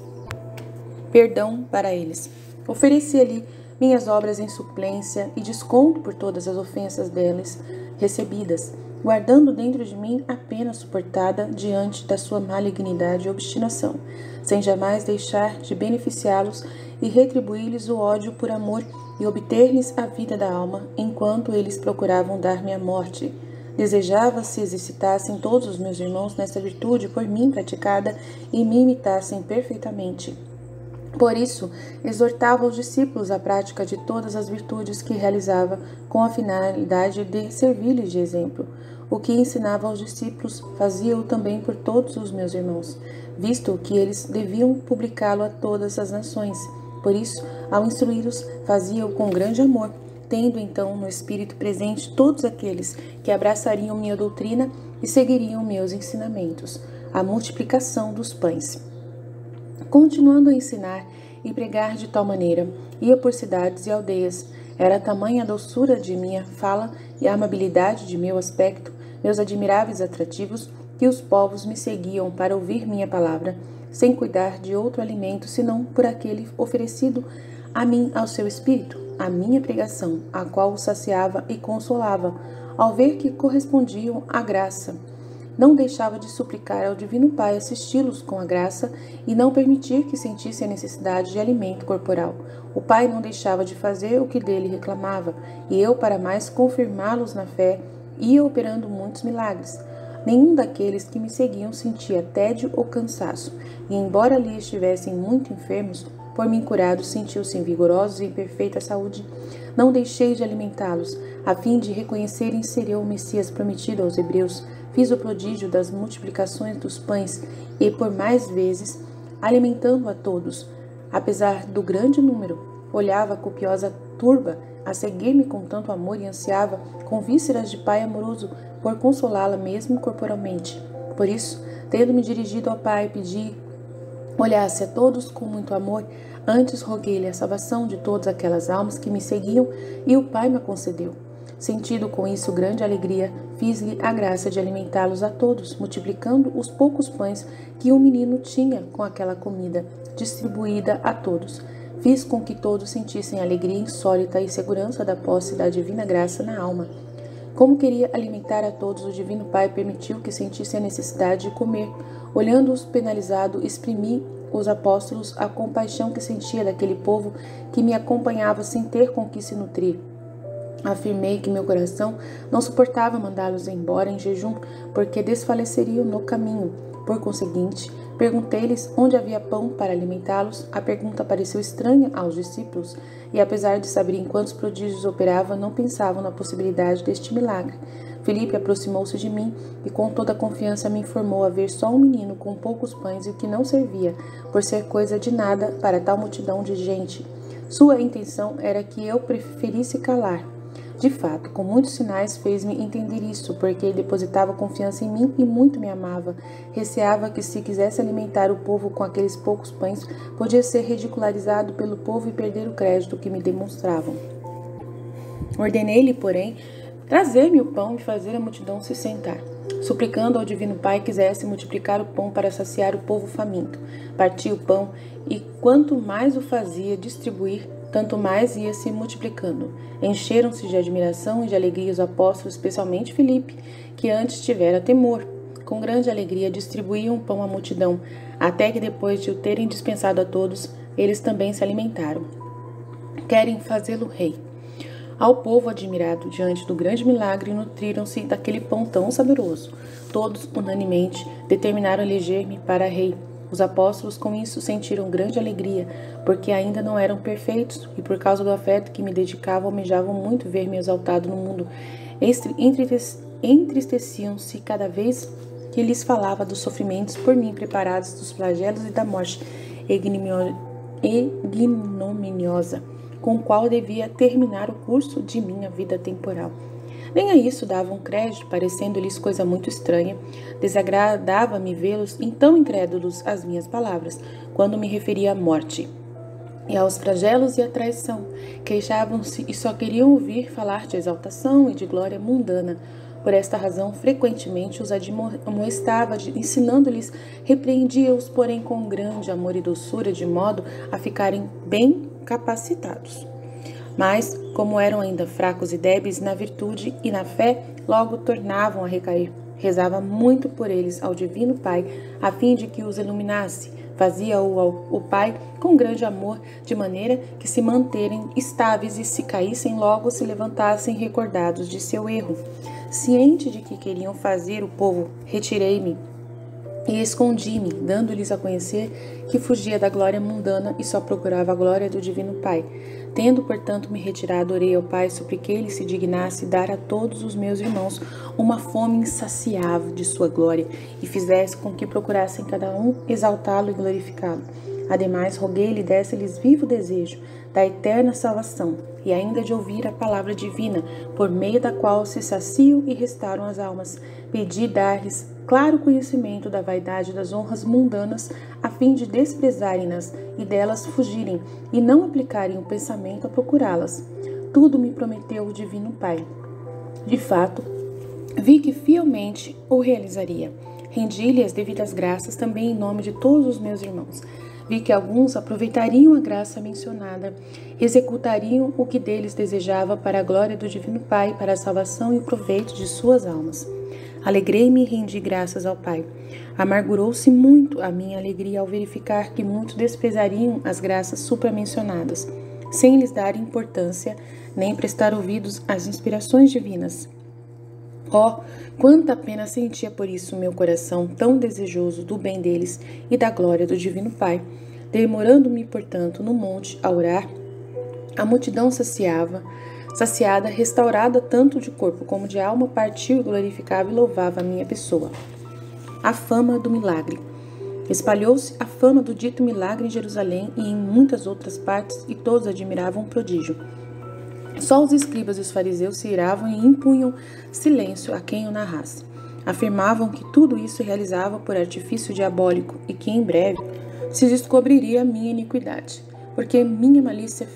[SPEAKER 1] perdão para eles. Oferecia-lhe minhas obras em suplência e desconto por todas as ofensas deles recebidas, guardando dentro de mim a pena suportada diante da sua malignidade e obstinação, sem jamais deixar de beneficiá-los e retribuir-lhes o ódio por amor e obter-lhes a vida da alma, enquanto eles procuravam dar-me a morte. Desejava se exercitassem todos os meus irmãos nesta virtude por mim praticada e me imitassem perfeitamente. Por isso, exortava os discípulos à prática de todas as virtudes que realizava com a finalidade de servir-lhes de exemplo. O que ensinava aos discípulos, fazia-o também por todos os meus irmãos, visto que eles deviam publicá-lo a todas as nações. Por isso, ao instruí-los, fazia-o com grande amor, tendo então no espírito presente todos aqueles que abraçariam minha doutrina e seguiriam meus ensinamentos, a multiplicação dos pães. Continuando a ensinar e pregar de tal maneira, ia por cidades e aldeias. Era tamanha a doçura de minha fala e a amabilidade de meu aspecto, meus admiráveis atrativos, que os povos me seguiam para ouvir minha palavra, sem cuidar de outro alimento senão por aquele oferecido a mim ao seu espírito, a minha pregação, a qual o saciava e consolava, ao ver que correspondiam à graça. Não deixava de suplicar ao Divino Pai assisti-los com a graça e não permitir que sentissem a necessidade de alimento corporal. O Pai não deixava de fazer o que dele reclamava, e eu, para mais confirmá-los na fé, ia operando muitos milagres. Nenhum daqueles que me seguiam sentia tédio ou cansaço, e embora ali estivessem muito enfermos, por mim curados, sentiu-se vigorosos e em perfeita saúde. Não deixei de alimentá-los, a fim de reconhecerem ser eu o Messias prometido aos hebreus. Fiz o prodígio das multiplicações dos pães e, por mais vezes, alimentando a todos. Apesar do grande número, olhava a copiosa turba a seguir-me com tanto amor e ansiava, com vísceras de pai amoroso, por consolá-la mesmo corporalmente. Por isso, tendo-me dirigido ao Pai, pedi olhasse a todos com muito amor. Antes roguei-lhe a salvação de todas aquelas almas que me seguiam, e o Pai me concedeu. Sentindo com isso grande alegria, fiz-lhe a graça de alimentá-los a todos, multiplicando os poucos pães que o menino tinha com aquela comida, distribuída a todos. Fiz com que todos sentissem alegria insólita e segurança da posse da divina graça na alma. Como queria alimentar a todos, o Divino Pai permitiu que sentissem a necessidade de comer. Olhando-os penalizado, exprimi os apóstolos a compaixão que sentia daquele povo que me acompanhava sem ter com que se nutrir. Afirmei que meu coração não suportava mandá-los embora em jejum, porque desfaleceriam no caminho. Por conseguinte, perguntei-lhes onde havia pão para alimentá-los. A pergunta pareceu estranha aos discípulos, e apesar de saberem quantos prodígios operava, não pensavam na possibilidade deste milagre. Filipe aproximou-se de mim e com toda a confiança me informou haver só um menino com poucos pães e o que não servia, por ser coisa de nada para tal multidão de gente. Sua intenção era que eu preferisse calar. De fato, com muitos sinais fez-me entender isso, porque depositava confiança em mim e muito me amava. Receava que se quisesse alimentar o povo com aqueles poucos pães, podia ser ridicularizado pelo povo e perder o crédito que me demonstravam. Ordenei-lhe, porém, trazer-me o pão e fazer a multidão se sentar, suplicando ao Divino Pai quisesse multiplicar o pão para saciar o povo faminto. Parti o pão e, quanto mais o fazia distribuir, tanto mais ia se multiplicando. Encheram-se de admiração e de alegria os apóstolos, especialmente Filipe, que antes tivera temor. Com grande alegria distribuíam o pão à multidão, até que depois de o terem dispensado a todos, eles também se alimentaram. Querem fazê-lo rei. Ao povo admirado diante do grande milagre, nutriram-se daquele pão tão saboroso. Todos, unanimemente, determinaram eleger-me para rei. Os apóstolos com isso sentiram grande alegria, porque ainda não eram perfeitos e por causa do afeto que me dedicavam almejavam muito ver-me exaltado no mundo. Entristeciam-se cada vez que lhes falava dos sofrimentos por mim preparados, dos flagelos e da morte ignominiosa, com o qual devia terminar o curso de minha vida temporal. Nem a isso davam crédito, parecendo-lhes coisa muito estranha. Desagradava-me vê-los tão incrédulos às minhas palavras, quando me referia à morte e aos flagelos e à traição. Queixavam-se e só queriam ouvir falar de exaltação e de glória mundana. Por esta razão, frequentemente os admoestava, ensinando-lhes, repreendia-os, porém com grande amor e doçura, de modo a ficarem bem capacitados. Mas, como eram ainda fracos e débeis na virtude e na fé, logo tornavam a recair. Rezava muito por eles ao Divino Pai, a fim de que os iluminasse. Fazia-o o Pai com grande amor, de maneira que se manterem estáveis e se caíssem logo se levantassem recordados de seu erro. Ciente de que queriam fazer o povo, retirei-me e escondi-me, dando-lhes a conhecer que fugia da glória mundana e só procurava a glória do Divino Pai. Tendo, portanto, me retirado, orei ao Pai, supliquei-lhe se dignasse dar a todos os meus irmãos uma fome insaciável de sua glória e fizesse com que procurassem cada um exaltá-lo e glorificá-lo. Ademais, roguei-lhe desse-lhes vivo desejo da eterna salvação e ainda de ouvir a palavra divina, por meio da qual se saciam e restauram as almas. Pedi dar-lhes claro conhecimento da vaidade das honras mundanas, a fim de desprezarem-nas e delas fugirem, e não aplicarem o pensamento a procurá-las. Tudo me prometeu o Divino Pai. De fato, vi que fielmente o realizaria. Rendi-lhe as devidas graças também em nome de todos os meus irmãos. Vi que alguns aproveitariam a graça mencionada, executariam o que deles desejava para a glória do Divino Pai, para a salvação e o proveito de suas almas. Alegrei-me e rendi graças ao Pai. Amargurou-se muito a minha alegria ao verificar que muitos desprezariam as graças supramencionadas, sem lhes dar importância, nem prestar ouvidos às inspirações divinas. Oh, quanta pena sentia por isso meu coração tão desejoso do bem deles e da glória do Divino Pai. Demorando-me, portanto, no monte a orar, a multidão saciada, restaurada tanto de corpo como de alma, partiu e glorificava e louvava a minha pessoa. A fama do milagre. Espalhou-se a fama do dito milagre em Jerusalém e em muitas outras partes, e todos admiravam o prodígio. Só os escribas e os fariseus se iravam e impunham silêncio a quem o narrasse. Afirmavam que tudo isso realizava por artifício diabólico e que em breve se descobriria a minha iniquidade, porque minha malícia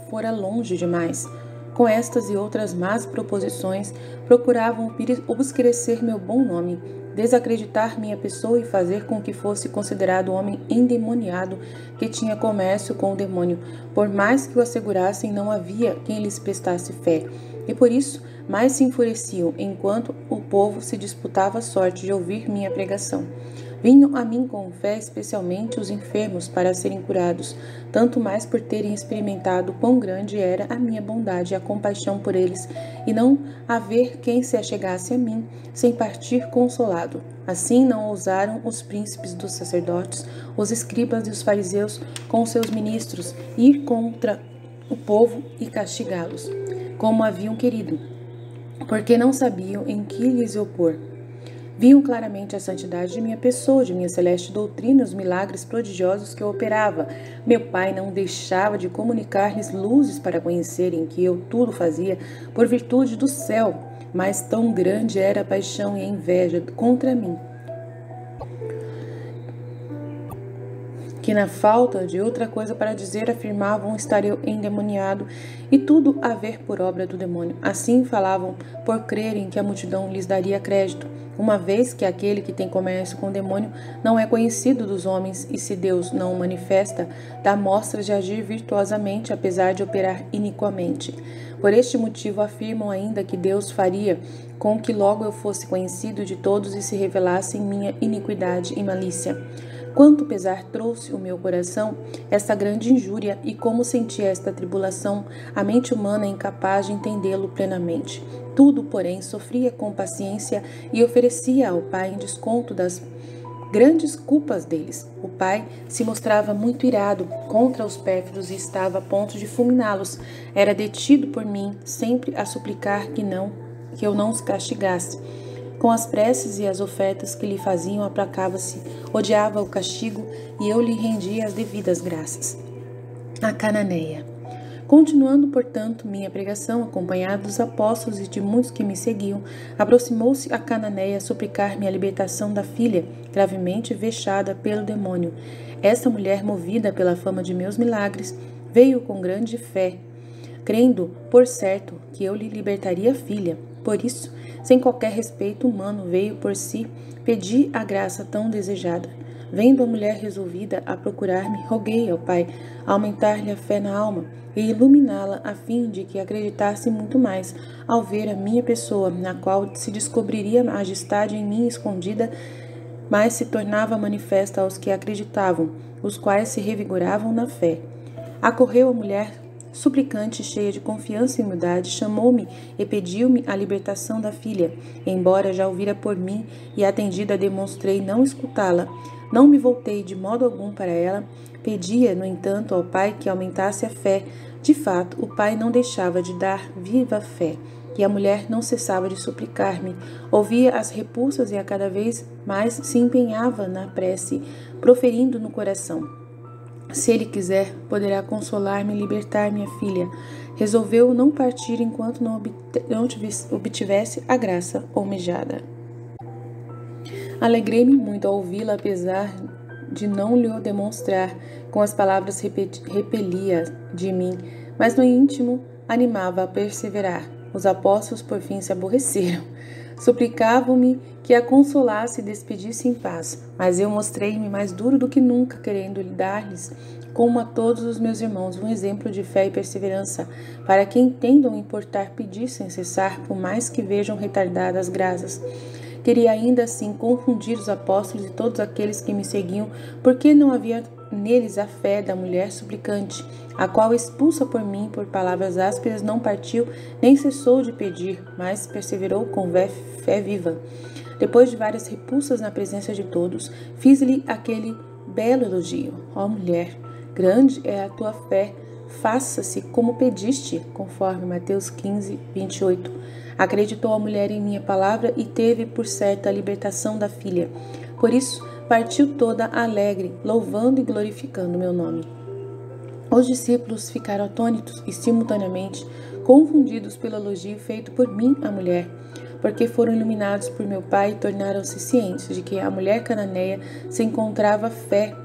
[SPEAKER 1] fora longe demais. Com estas e outras más proposições, procuravam obscurecer meu bom nome, desacreditar minha pessoa e fazer com que fosse considerado homem endemoniado que tinha comércio com o demônio. Por mais que o assegurassem, não havia quem lhes prestasse fé, e por isso mais se enfureciam, enquanto o povo se disputava a sorte de ouvir minha pregação. Vinham a mim com fé, especialmente os enfermos, para serem curados, tanto mais por terem experimentado quão grande era a minha bondade e a compaixão por eles, e não haver quem se achegasse a mim, sem partir consolado. Assim não ousaram os príncipes dos sacerdotes, os escribas e os fariseus, com seus ministros, ir contra o povo e castigá-los, como haviam querido, porque não sabiam em que lhes opor. Viam claramente a santidade de minha pessoa, de minha celeste doutrina, os milagres prodigiosos que eu operava. Meu Pai não deixava de comunicar-lhes luzes para conhecerem que eu tudo fazia por virtude do céu, mas tão grande era a paixão e a inveja contra mim, que na falta de outra coisa para dizer, afirmavam estar eu endemoniado e tudo haver por obra do demônio. Assim falavam por crerem que a multidão lhes daria crédito, uma vez que aquele que tem comércio com o demônio não é conhecido dos homens, e se Deus não o manifesta, dá mostras de agir virtuosamente, apesar de operar iniquamente. Por este motivo afirmam ainda que Deus faria com que logo eu fosse conhecido de todos e se revelasse em minha iniquidade e malícia. Quanto pesar trouxe o meu coração esta grande injúria, e como senti esta tribulação, a mente humana é incapaz de entendê-lo plenamente. Tudo, porém, sofria com paciência e oferecia ao Pai em desconto das grandes culpas deles. O Pai se mostrava muito irado contra os pérfidos e estava a ponto de fulminá-los. Era detido por mim, sempre a suplicar que não que eu não os castigasse. Com as preces e as ofertas que lhe faziam, aplacava-se, odiava o castigo, e eu lhe rendia as devidas graças. A Cananeia. Continuando, portanto, minha pregação, acompanhada dos apóstolos e de muitos que me seguiam, aproximou-se a Cananeia a suplicar-me a libertação da filha, gravemente vexada pelo demônio. Esta mulher, movida pela fama de meus milagres, veio com grande fé, crendo, por certo, que eu lhe libertaria a filha. Por isso, sem qualquer respeito humano, veio por si pedir a graça tão desejada. Vendo a mulher resolvida a procurar-me, roguei ao Pai aumentar-lhe a fé na alma e iluminá-la a fim de que acreditasse muito mais ao ver a minha pessoa, na qual se descobriria a majestade em mim escondida, mas se tornava manifesta aos que acreditavam, os quais se revigoravam na fé. Acorreu a mulher suplicante, cheia de confiança e humildade, chamou-me e pediu-me a libertação da filha. Embora já ouvira por mim e atendida, demonstrei não escutá-la. Não me voltei de modo algum para ela. Pedia, no entanto, ao Pai que aumentasse a fé. De fato, o Pai não deixava de dar viva fé, e a mulher não cessava de suplicar-me. Ouvia as repulsas e a cada vez mais se empenhava na prece, proferindo no coração: se ele quiser, poderá consolar-me e libertar minha filha. Resolveu não partir enquanto não obtivesse a graça almejada. Alegrei-me muito ao ouvi-la, apesar de não lhe demonstrar. Com as palavras repelia de mim, mas no íntimo animava a perseverar. Os apóstolos por fim se aborreceram. Suplicavam-me que a consolasse e despedisse em paz, mas eu mostrei-me mais duro do que nunca, querendo dar-lhes, como a todos os meus irmãos, um exemplo de fé e perseverança, para que entendam importar pedir sem cessar, por mais que vejam retardadas graças. Queria ainda assim confundir os apóstolos e todos aqueles que me seguiam, porque não havia neles a fé da mulher suplicante, a qual, expulsa por mim por palavras ásperas, não partiu nem cessou de pedir, mas perseverou com fé viva. Depois de várias repulsas na presença de todos, fiz-lhe aquele belo elogio: ó mulher, grande é a tua fé, faça-se como pediste, conforme Mateus 15, 28. Acreditou a mulher em minha palavra e teve por certa a libertação da filha. Por isso, partiu toda alegre, louvando e glorificando meu nome. Os discípulos ficaram atônitos e simultaneamente confundidos pelo elogio feito por mim à mulher, porque foram iluminados por meu Pai e tornaram-se cientes de que a mulher cananeia se encontrava fé,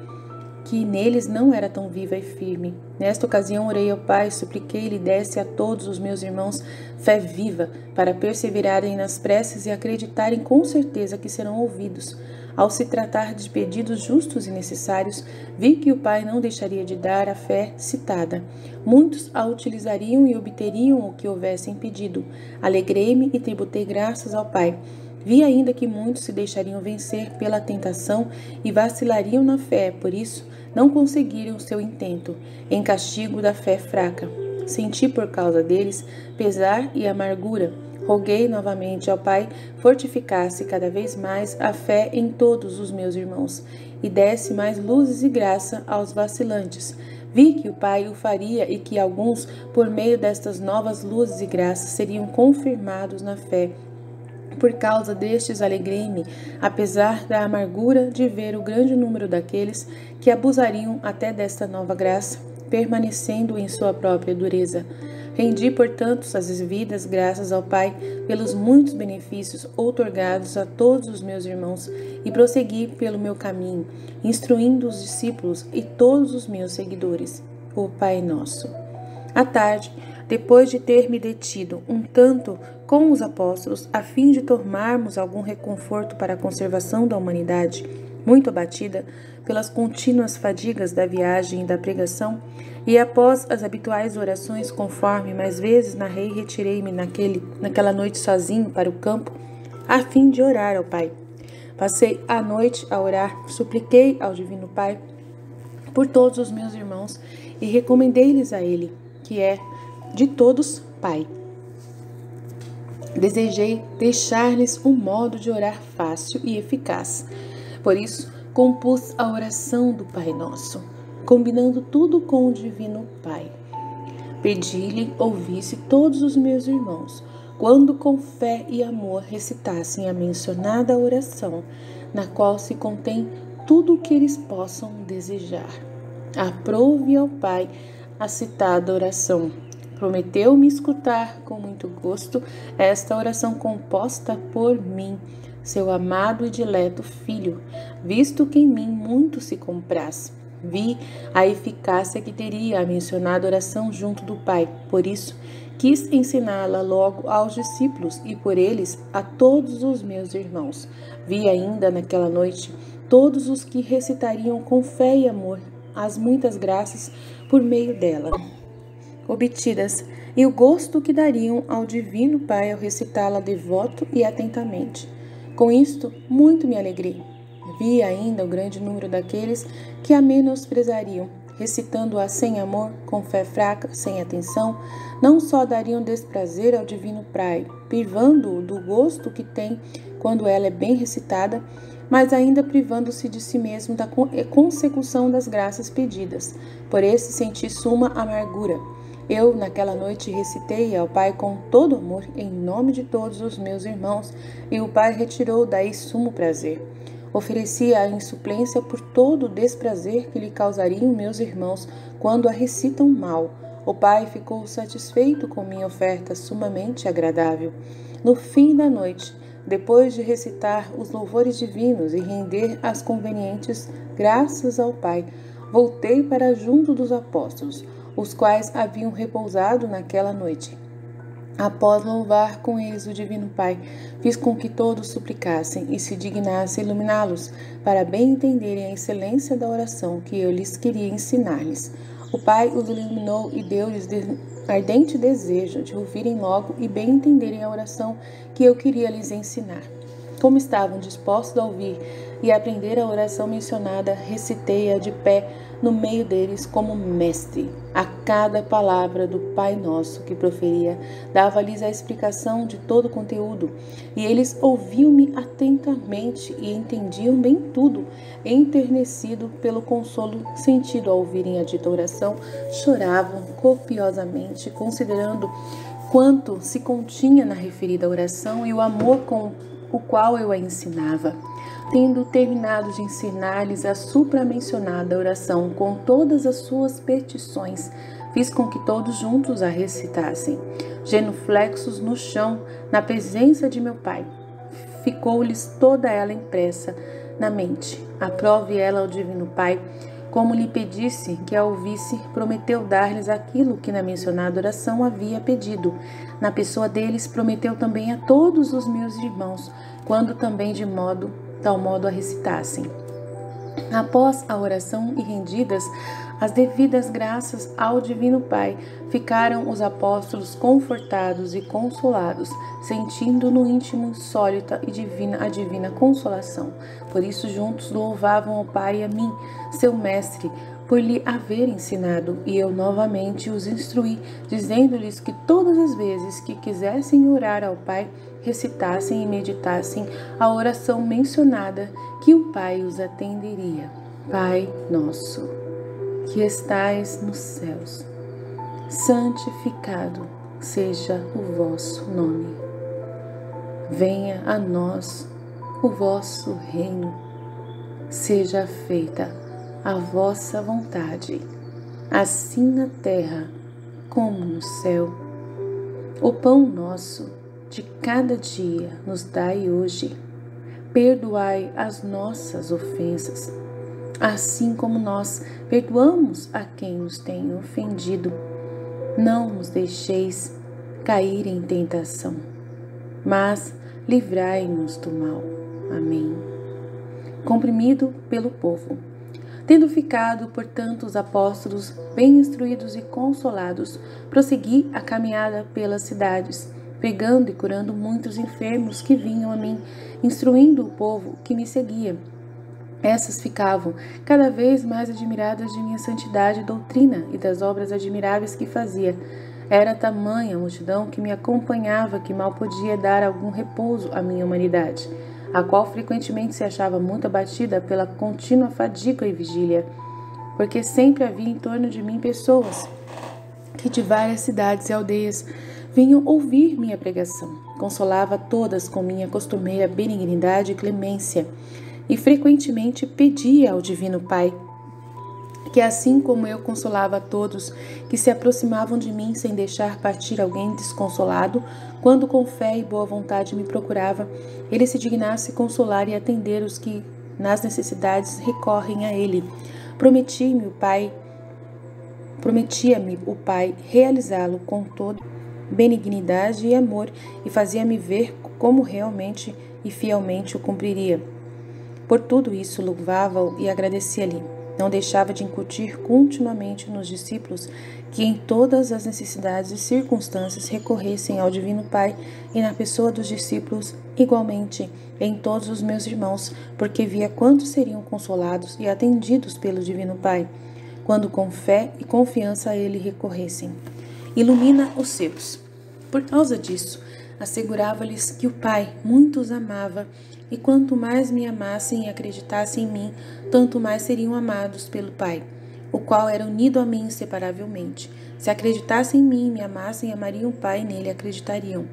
[SPEAKER 1] que neles não era tão viva e firme. Nesta ocasião orei ao Pai e supliquei-lhe desse a todos os meus irmãos fé viva, para perseverarem nas preces e acreditarem com certeza que serão ouvidos. Ao se tratar de pedidos justos e necessários, vi que o Pai não deixaria de dar a fé citada. Muitos a utilizariam e obteriam o que houvessem pedido. Alegrei-me e tributei graças ao Pai. Vi ainda que muitos se deixariam vencer pela tentação e vacilariam na fé, por isso não conseguiram seu intento, em castigo da fé fraca. Senti por causa deles pesar e amargura. Roguei novamente ao Pai fortificasse cada vez mais a fé em todos os meus irmãos e desse mais luzes e graça aos vacilantes. Vi que o Pai o faria e que alguns, por meio destas novas luzes e graças, seriam confirmados na fé. Por causa destes alegrei-me, apesar da amargura de ver o grande número daqueles que abusariam até desta nova graça, permanecendo em sua própria dureza. Rendi, portanto, as devidas graças ao Pai pelos muitos benefícios outorgados a todos os meus irmãos e prossegui pelo meu caminho, instruindo os discípulos e todos os meus seguidores. O Pai Nosso. À tarde, depois de ter me detido um tanto com os apóstolos, a fim de tomarmos algum reconforto para a conservação da humanidade, muito abatida pelas contínuas fadigas da viagem e da pregação, e após as habituais orações, conforme mais vezes narrei, retirei-me naquela noite sozinho para o campo, a fim de orar ao Pai. Passei a noite a orar, supliquei ao Divino Pai por todos os meus irmãos e recomendei-lhes a Ele, que é de todos Pai. Desejei deixar-lhes um modo de orar fácil e eficaz. Por isso, compus a oração do Pai Nosso, combinando tudo com o Divino Pai. Pedi-lhe ouvisse todos os meus irmãos, quando com fé e amor recitassem a mencionada oração, na qual se contém tudo o que eles possam desejar. Aprove ao Pai a citada oração. Prometeu-me escutar com muito gosto esta oração composta por mim, seu amado e dileto Filho, visto que em mim muito se compraz. Vi a eficácia que teria a mencionada oração junto do Pai, por isso quis ensiná-la logo aos discípulos e por eles a todos os meus irmãos. Vi ainda naquela noite todos os que recitariam com fé e amor as muitas graças por meio dela obtidas, e o gosto que dariam ao Divino Pai ao recitá-la devoto e atentamente. Com isto, muito me alegrei. Vi ainda o grande número daqueles que a menosprezariam, recitando-a sem amor, com fé fraca, sem atenção, não só dariam desprazer ao Divino Pai, privando-o do gosto que tem quando ela é bem recitada, mas ainda privando-se de si mesmo da consecução das graças pedidas. Por esse senti suma amargura. Eu, naquela noite, recitei ao Pai com todo amor, em nome de todos os meus irmãos, e o Pai retirou daí sumo prazer. Ofereci a insuplência por todo o desprazer que lhe causariam meus irmãos quando a recitam mal. O Pai ficou satisfeito com minha oferta sumamente agradável. No fim da noite, depois de recitar os louvores divinos e render as convenientes graças ao Pai, voltei para junto dos apóstolos, os quais haviam repousado naquela noite. Após louvar com eles o Divino Pai, fiz com que todos suplicassem e se dignasse iluminá-los, para bem entenderem a excelência da oração que eu lhes queria ensinar-lhes. O Pai os iluminou e deu-lhes ardente desejo de ouvirem logo e bem entenderem a oração que eu queria lhes ensinar. Como estavam dispostos a ouvir e a aprender a oração mencionada, recitei-a de pé no meio deles como mestre. A cada palavra do Pai Nosso que proferia, dava-lhes a explicação de todo o conteúdo, e eles ouviam-me atentamente e entendiam bem tudo. Enternecido pelo consolo sentido ao ouvirem a dita oração, choravam copiosamente, considerando quanto se continha na referida oração e o amor com o qual eu a ensinava. Tendo terminado de ensinar-lhes a supramencionada oração com todas as suas petições, fiz com que todos juntos a recitassem, genuflexos no chão, na presença de meu Pai. Ficou-lhes toda ela impressa na mente. Aprove ela ao Divino Pai, como lhe pedisse que a ouvisse, prometeu dar-lhes aquilo que na mencionada oração havia pedido. Na pessoa deles, prometeu também a todos os meus irmãos, quando também de tal modo a recitassem. Após a oração e rendidas as devidas graças ao Divino Pai, ficaram os apóstolos confortados e consolados, sentindo no íntimo sólida e a divina consolação. Por isso juntos louvavam ao Pai e a mim, seu mestre, por lhe haver ensinado, e eu novamente os instruí, dizendo-lhes que todas as vezes que quisessem orar ao Pai, recitassem e meditassem a oração mencionada, que o Pai os atenderia. Pai nosso, que estais nos céus, santificado seja o vosso nome. Venha a nós o vosso reino. Seja feita a vossa vontade, assim na terra como no céu. O pão nosso de cada dia nos dai hoje. Perdoai as nossas ofensas, assim como nós perdoamos a quem nos tem ofendido. Não nos deixeis cair em tentação, mas livrai-nos do mal. Amém. Comprimido pelo povo. Tendo ficado, portanto, os apóstolos bem instruídos e consolados, prossegui a caminhada pelas cidades, pregando e curando muitos enfermos que vinham a mim, instruindo o povo que me seguia. Essas ficavam cada vez mais admiradas de minha santidade e doutrina e das obras admiráveis que fazia. Era tamanha a multidão que me acompanhava que mal podia dar algum repouso à minha humanidade, a qual frequentemente se achava muito abatida pela contínua fadiga e vigília, porque sempre havia em torno de mim pessoas que de várias cidades e aldeias vinham ouvir minha pregação. Consolava todas com minha costumeira benignidade e clemência, e frequentemente pedia ao Divino Pai que, assim como eu consolava a todos que se aproximavam de mim sem deixar partir alguém desconsolado, quando com fé e boa vontade me procurava, ele se dignasse consolar e atender os que nas necessidades recorrem a ele. Prometia-me o Pai realizá-lo com toda benignidade e amor, e fazia-me ver como realmente e fielmente o cumpriria. Por tudo isso louvava-o e agradecia-lhe. Não deixava de incutir continuamente nos discípulos que em todas as necessidades e circunstâncias recorressem ao Divino Pai, e na pessoa dos discípulos igualmente em todos os meus irmãos, porque via quantos seriam consolados e atendidos pelo Divino Pai, quando com fé e confiança a ele recorressem. Ilumina os seus. Por causa disso, assegurava-lhes que o Pai muito os amava, e quanto mais me amassem e acreditassem em mim, tanto mais seriam amados pelo Pai, o qual era unido a mim inseparavelmente. Se acreditassem em mim e me amassem, amariam o Pai e nele acreditariam.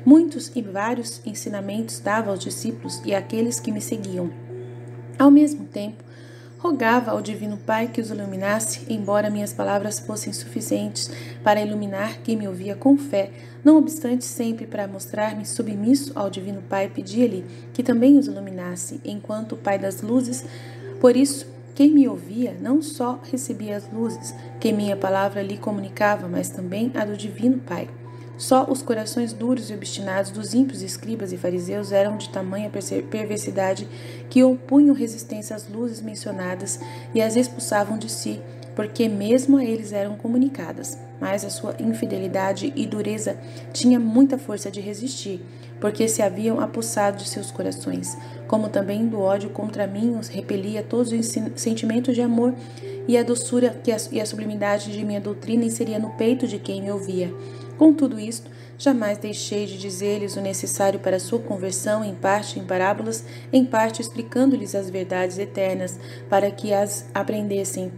[SPEAKER 1] Muitos e vários ensinamentos dava aos discípulos e àqueles que me seguiam. Ao mesmo tempo, rogava ao Divino Pai que os iluminasse, embora minhas palavras fossem suficientes para iluminar quem me ouvia com fé. Não obstante, sempre para mostrar-me submisso ao Divino Pai, pedia-lhe que também os iluminasse, enquanto o Pai das luzes. Por isso, quem me ouvia não só recebia as luzes que minha palavra lhe comunicava, mas também a do Divino Pai. Só os corações duros e obstinados dos ímpios escribas e fariseus eram de tamanha perversidade que opunham resistência às luzes mencionadas e as expulsavam de si, porque mesmo a eles eram comunicadas. Mas a sua infidelidade e dureza tinha muita força de resistir, porque se haviam apossado de seus corações, como também do ódio contra mim os repelia todos os sentimentos de amor, e a doçura e a sublimidade de minha doutrina inseria no peito de quem me ouvia. Com tudo isto, jamais deixei de dizer-lhes o necessário para a sua conversão, em parte em parábolas, em parte explicando-lhes as verdades eternas, para que as aprendessem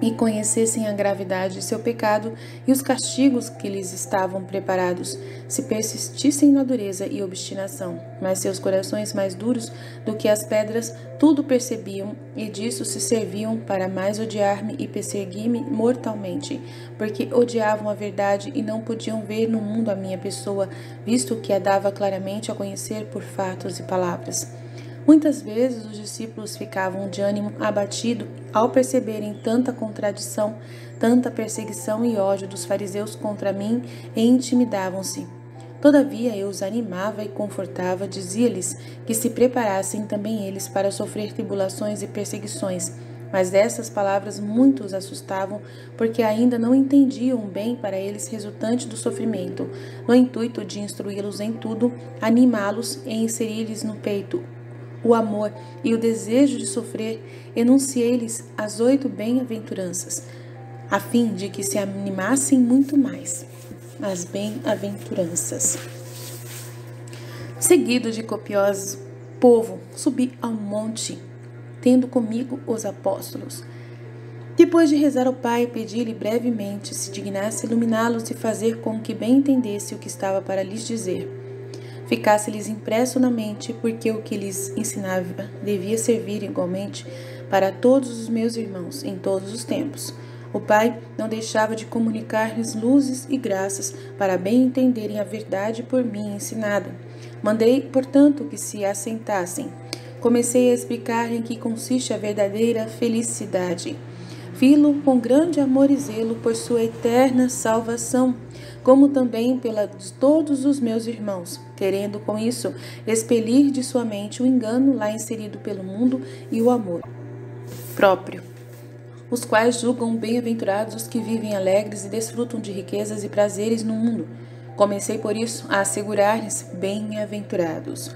[SPEAKER 1] e conhecessem a gravidade de seu pecado e os castigos que lhes estavam preparados, se persistissem na dureza e obstinação. Mas seus corações, mais duros do que as pedras, tudo percebiam, e disso se serviam para mais odiar-me e perseguir-me mortalmente, porque odiavam a verdade e não podiam ver no mundo a minha pessoa, visto que a dava claramente a conhecer por fatos e palavras. Muitas vezes os discípulos ficavam de ânimo abatido ao perceberem tanta contradição, tanta perseguição e ódio dos fariseus contra mim, e intimidavam-se. Todavia eu os animava e confortava, dizia-lhes que se preparassem também eles para sofrer tribulações e perseguições. Mas dessas palavras muito os assustavam, porque ainda não entendiam o bem para eles resultante do sofrimento. No intuito de instruí-los em tudo, animá-los e inserir-lhes no peito o amor e o desejo de sofrer, enunciei-lhes as 8 bem-aventuranças, a fim de que se animassem muito mais. As bem-aventuranças. Seguido de copioso povo, subi ao monte, tendo comigo os apóstolos. Depois de rezar ao Pai, pedi-lhe brevemente se dignasse iluminá-los e fazer com que bem entendesse o que estava para lhes dizer. Ficasse-lhes impresso na mente, porque o que lhes ensinava devia servir igualmente para todos os meus irmãos em todos os tempos. O Pai não deixava de comunicar-lhes luzes e graças para bem entenderem a verdade por mim ensinada. Mandei, portanto, que se assentassem. Comecei a explicar em que consiste a verdadeira felicidade. Vi-lo com grande amor e zelo por sua eterna salvação, como também pela de todos os meus irmãos, querendo com isso expelir de sua mente o engano lá inserido pelo mundo e o amor próprio, os quais julgam bem-aventurados os que vivem alegres e desfrutam de riquezas e prazeres no mundo. Comecei por isso a assegurar-lhes: bem-aventurados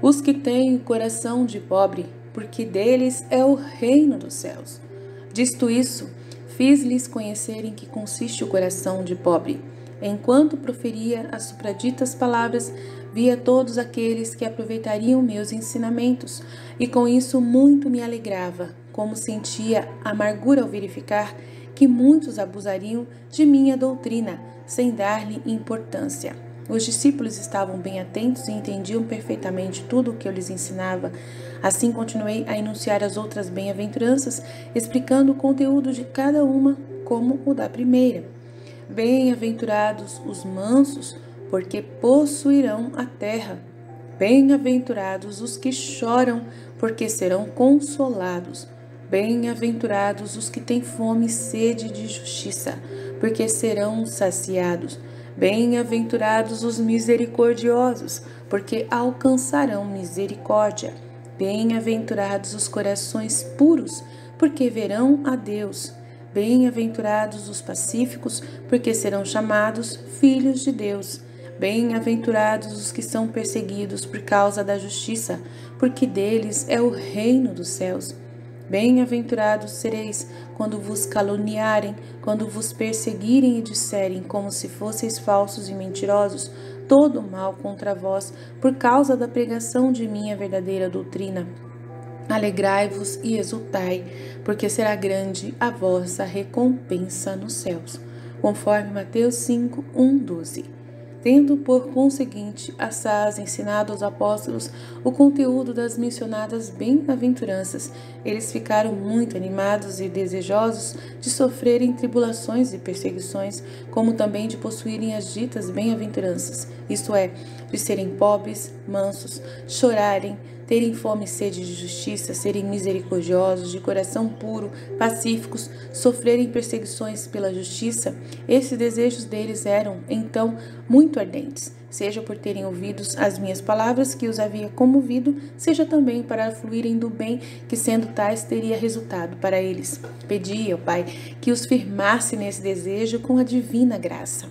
[SPEAKER 1] os que têm o coração de pobre, porque deles é o reino dos céus. Dito isso, fiz-lhes conhecer em que consiste o coração de pobre. Enquanto proferia as supraditas palavras, via todos aqueles que aproveitariam meus ensinamentos, e com isso muito me alegrava, como sentia amargura ao verificar que muitos abusariam de minha doutrina, sem dar-lhe importância. Os discípulos estavam bem atentos e entendiam perfeitamente tudo o que eu lhes ensinava. Assim continuei a enunciar as outras bem-aventuranças, explicando o conteúdo de cada uma como o da primeira. Bem-aventurados os mansos, porque possuirão a terra. Bem-aventurados os que choram, porque serão consolados. Bem-aventurados os que têm fome e sede de justiça, porque serão saciados. Bem-aventurados os misericordiosos, porque alcançarão misericórdia. Bem-aventurados os corações puros, porque verão a Deus. Bem-aventurados os pacíficos, porque serão chamados filhos de Deus. Bem-aventurados os que são perseguidos por causa da justiça, porque deles é o reino dos céus. Bem-aventurados sereis quando vos caluniarem, quando vos perseguirem e disserem, como se fosseis falsos e mentirosos, todo mal contra vós, por causa da pregação de minha verdadeira doutrina. Alegrai-vos e exultai, porque será grande a vossa recompensa nos céus. Conforme Mateus 5, 1, 12. Tendo, por conseguinte, assaz ensinado aos apóstolos o conteúdo das mencionadas bem-aventuranças, eles ficaram muito animados e desejosos de sofrerem tribulações e perseguições, como também de possuírem as ditas bem-aventuranças, isto é, de serem pobres, mansos, chorarem, terem fome e sede de justiça, serem misericordiosos, de coração puro, pacíficos, sofrerem perseguições pela justiça. Esses desejos deles eram, então, muito ardentes, seja por terem ouvido as minhas palavras que os havia comovido, seja também para fluírem do bem que, sendo tais, teria resultado para eles. Pedi ao Pai que os firmasse nesse desejo com a divina graça.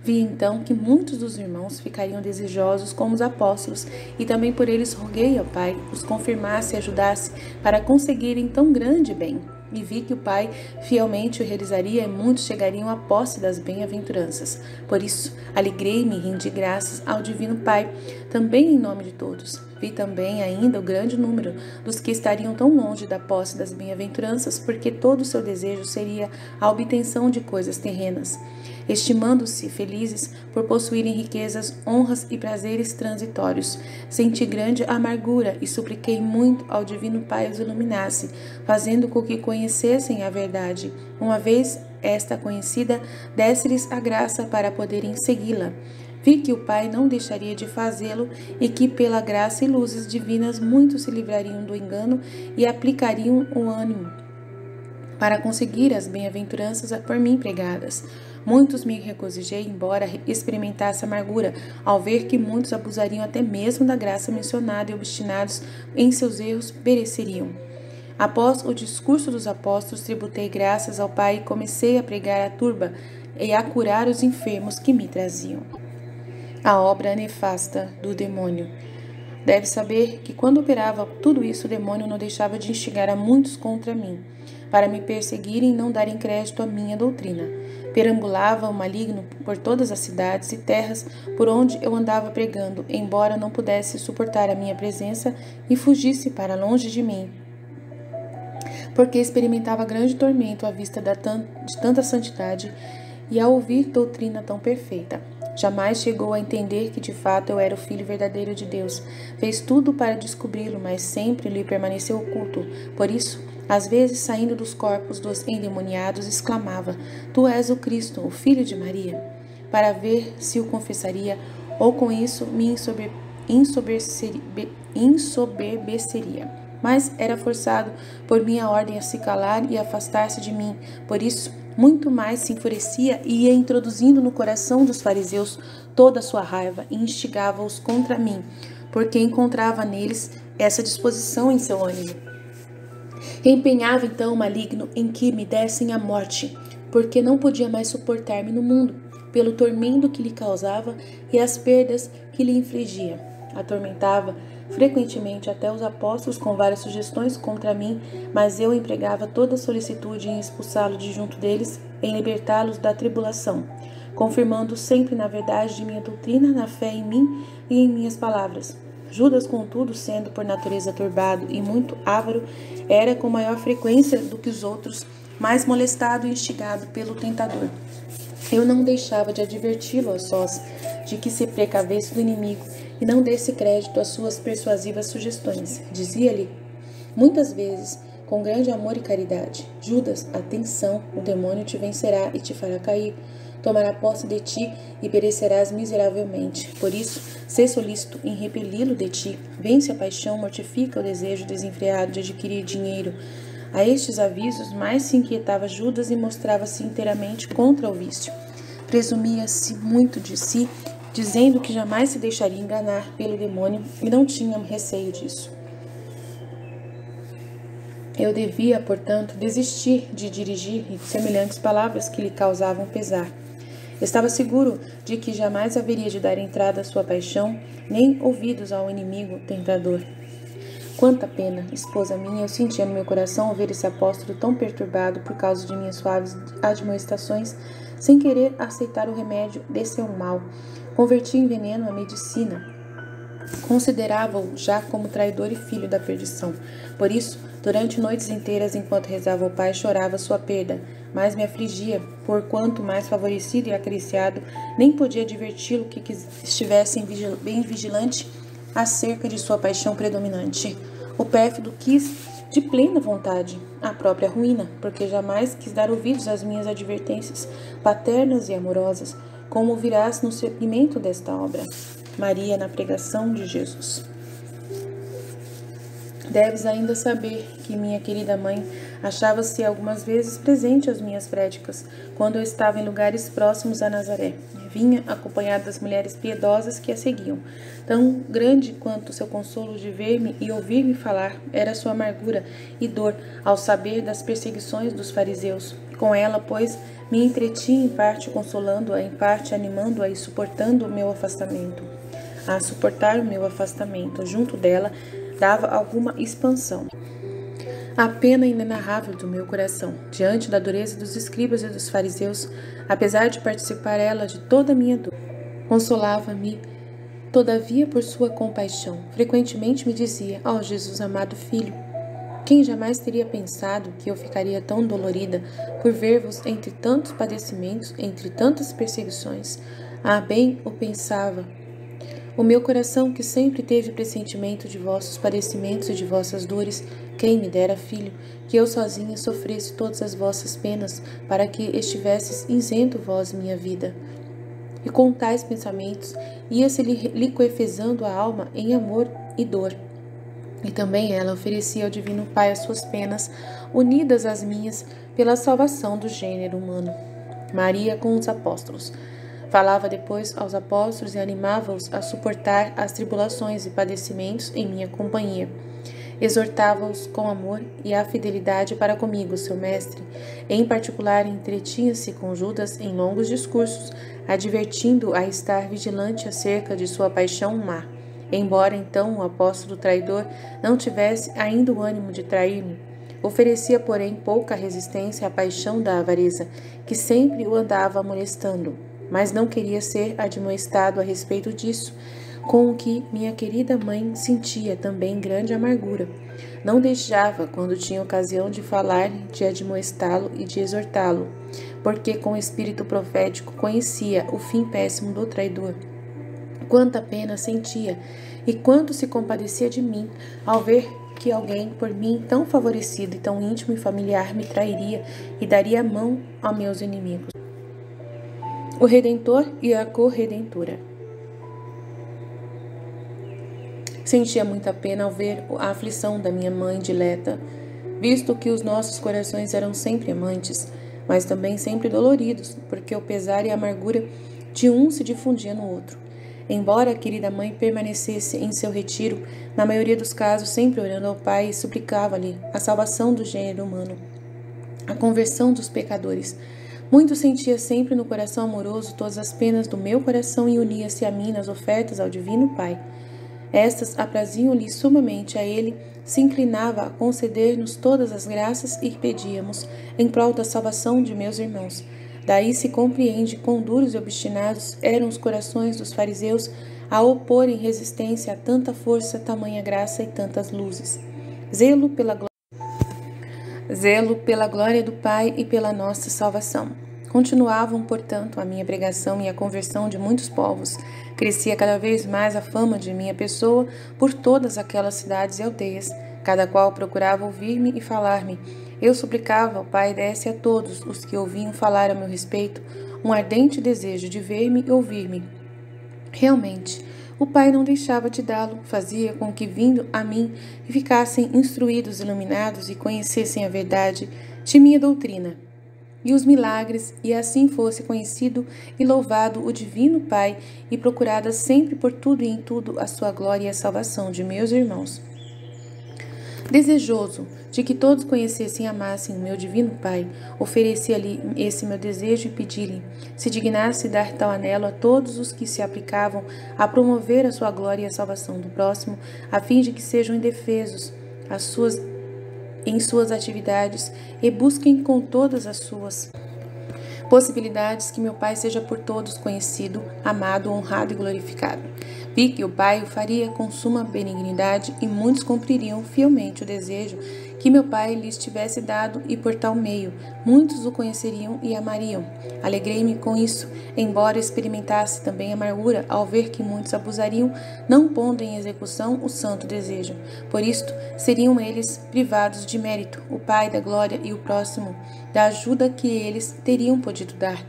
[SPEAKER 1] Vi então que muitos dos irmãos ficariam desejosos como os apóstolos, e também por eles roguei ao Pai os confirmasse e ajudasse para conseguirem tão grande bem. E vi que o Pai fielmente o realizaria e muitos chegariam à posse das bem-aventuranças. Por isso, alegrei-me e rendi graças ao Divino Pai, também em nome de todos. Vi também ainda o grande número dos que estariam tão longe da posse das bem-aventuranças, porque todo o seu desejo seria a obtenção de coisas terrenas, estimando-se felizes por possuírem riquezas, honras e prazeres transitórios. Senti grande amargura e supliquei muito ao Divino Pai os iluminasse, fazendo com que conhecessem a verdade. Uma vez esta conhecida, desse-lhes a graça para poderem segui-la. Vi que o Pai não deixaria de fazê-lo e que, pela graça e luzes divinas, muitos se livrariam do engano e aplicariam o ânimo para conseguir as bem-aventuranças por mim pregadas. Muitos me regozijei, embora experimentasse amargura, ao ver que muitos abusariam até mesmo da graça mencionada e, obstinados em seus erros, pereceriam. Após o discurso dos apóstolos, tributei graças ao Pai e comecei a pregar a turba e a curar os enfermos que me traziam. A obra nefasta do demônio. Deve saber que quando operava tudo isso, o demônio não deixava de instigar a muitos contra mim, para me perseguirem e não darem crédito à minha doutrina. Perambulava o maligno por todas as cidades e terras por onde eu andava pregando, embora não pudesse suportar a minha presença e fugisse para longe de mim, porque experimentava grande tormento à vista de tanta santidade e ao ouvir doutrina tão perfeita. Jamais chegou a entender que de fato eu era o Filho verdadeiro de Deus. Fez tudo para descobri-lo, mas sempre lhe permaneceu oculto. Por isso, às vezes, saindo dos corpos dos endemoniados, exclamava: Tu és o Cristo, o Filho de Maria. Para ver se o confessaria, ou com isso me ensoberbeceria. Mas era forçado por minha ordem a se calar e afastar-se de mim. Por isso, muito mais se enfurecia e ia introduzindo no coração dos fariseus toda a sua raiva e instigava-os contra mim, porque encontrava neles essa disposição em seu ânimo. Empenhava então o maligno em que me dessem a morte, porque não podia mais suportar-me no mundo, pelo tormento que lhe causava e as perdas que lhe infligia. Atormentava frequentemente até os apóstolos com várias sugestões contra mim, mas eu empregava toda a solicitude em expulsá-lo de junto deles, em libertá-los da tribulação, confirmando sempre na verdade de minha doutrina, na fé em mim e em minhas palavras. Judas, contudo, sendo por natureza turbado e muito avaro, era com maior frequência do que os outros mais molestado e instigado pelo tentador. Eu não deixava de adverti-lo a sós, de que se precavesse do inimigo e não desse crédito às suas persuasivas sugestões. Dizia-lhe muitas vezes, com grande amor e caridade: Judas, atenção, o demônio te vencerá e te fará cair. Tomará posse de ti e perecerás miseravelmente. Por isso, sê solícito em repeli-lo de ti. Vence a paixão, mortifica o desejo desenfreado de adquirir dinheiro. A estes avisos mais se inquietava Judas e mostrava-se inteiramente contra o vício. Presumia-se muito de si, dizendo que jamais se deixaria enganar pelo demônio e não tinha receio disso. Eu devia, portanto, desistir de dirigir semelhantes palavras que lhe causavam pesar. Estava seguro de que jamais haveria de dar entrada à sua paixão, nem ouvidos ao inimigo tentador. Quanta pena, esposa minha, eu sentia no meu coração ao ver esse apóstolo tão perturbado por causa de minhas suaves admoestações, sem querer aceitar o remédio de seu mal. Converti em veneno a medicina. Considerava-o já como traidor e filho da perdição. Por isso, durante noites inteiras, enquanto rezava ao Pai, chorava sua perda, mas me afligia, porquanto mais favorecido e acariciado, nem podia adverti-lo que estivesse bem vigilante acerca de sua paixão predominante. O pérfido quis, de plena vontade, a própria ruína, porque jamais quis dar ouvidos às minhas advertências, paternas e amorosas, como ouvirás no segmento desta obra. Maria na pregação de Jesus. Deves ainda saber que minha querida mãe achava-se algumas vezes presente às minhas prédicas, quando eu estava em lugares próximos a Nazaré. Vinha acompanhada das mulheres piedosas que a seguiam. Tão grande quanto seu consolo de ver-me e ouvir-me falar era sua amargura e dor ao saber das perseguições dos fariseus. Com ela, pois, me entretinha em parte consolando-a, em parte animando-a e suportando o meu afastamento. A suportar o meu afastamento, junto dela, dava alguma expansão. A pena inenarrável do meu coração, diante da dureza dos escribas e dos fariseus, apesar de participar ela de toda a minha dor, consolava-me, todavia, por sua compaixão. Frequentemente me dizia: ó Jesus amado Filho, quem jamais teria pensado que eu ficaria tão dolorida por ver-vos entre tantos padecimentos, entre tantas perseguições? Ah, bem o pensava. O meu coração, que sempre teve pressentimento de vossos padecimentos e de vossas dores, quem me dera, filho, que eu sozinha sofresse todas as vossas penas, para que estivesses isento vós minha vida. E com tais pensamentos, ia-se liquefesando a alma em amor e dor. E também ela oferecia ao Divino Pai as suas penas, unidas às minhas, pela salvação do gênero humano. Maria com os apóstolos. Falava depois aos apóstolos e animava-os a suportar as tribulações e padecimentos em minha companhia. Exortava-os com amor e a fidelidade para comigo, seu mestre. Em particular, entretinha-se com Judas em longos discursos, advertindo-o a estar vigilante acerca de sua paixão má. Embora então o apóstolo traidor não tivesse ainda o ânimo de trair-me, oferecia, porém, pouca resistência à paixão da avareza, que sempre o andava molestando. Mas não queria ser admoestado a respeito disso, com o que minha querida mãe sentia também grande amargura. Não deixava, quando tinha ocasião de falar, de admoestá-lo e de exortá-lo, porque com o espírito profético conhecia o fim péssimo do traidor. Quanta pena sentia e quanto se compadecia de mim ao ver que alguém, por mim tão favorecido e tão íntimo e familiar, me trairia e daria a mão a meus inimigos. O Redentor e a corredentora. Sentia muita pena ao ver a aflição da minha mãe dileta, visto que os nossos corações eram sempre amantes, mas também sempre doloridos, porque o pesar e a amargura de um se difundia no outro. Embora a querida mãe permanecesse em seu retiro, na maioria dos casos sempre orando ao Pai, suplicava-lhe a salvação do gênero humano, a conversão dos pecadores. Muito sentia sempre no coração amoroso todas as penas do meu coração e unia-se a mim nas ofertas ao Divino Pai. Estas apraziam-lhe sumamente, a ele se inclinava a conceder-nos todas as graças e pedíamos, em prol da salvação de meus irmãos. Daí se compreende quão duros e obstinados eram os corações dos fariseus a oporem resistência a tanta força, tamanha graça e tantas luzes. Zelo pela glória. zelo pela glória do Pai e pela nossa salvação. Continuavam, portanto, a minha pregação e a conversão de muitos povos. Crescia cada vez mais a fama de minha pessoa por todas aquelas cidades e aldeias. Cada qual procurava ouvir-me e falar-me. Eu suplicava ao Pai desse a todos os que ouviam falar a meu respeito um ardente desejo de ver-me e ouvir-me. Realmente, o Pai não deixava de dá-lo, fazia com que, vindo a mim, ficassem instruídos, iluminados e conhecessem a verdade de minha doutrina e os milagres, e assim fosse conhecido e louvado o Divino Pai e procurada sempre por tudo e em tudo a sua glória e a salvação de meus irmãos. Desejoso de que todos conhecessem e amassem o meu Divino Pai, ofereci-lhe esse meu desejo e pedi-lhe, se dignasse dar tal anelo a todos os que se aplicavam a promover a sua glória e a salvação do próximo, a fim de que sejam indefesos em suas atividades e busquem com todas as suas possibilidades que meu Pai seja por todos conhecido, amado, honrado e glorificado. Vi que o Pai o faria com suma benignidade e muitos cumpririam fielmente o desejo que meu Pai lhes tivesse dado e por tal meio muitos o conheceriam e amariam. Alegrei-me com isso, embora experimentasse também amargura ao ver que muitos abusariam, não pondo em execução o santo desejo. Por isto, seriam eles privados de mérito, o Pai da glória e o próximo, da ajuda que eles teriam podido dar.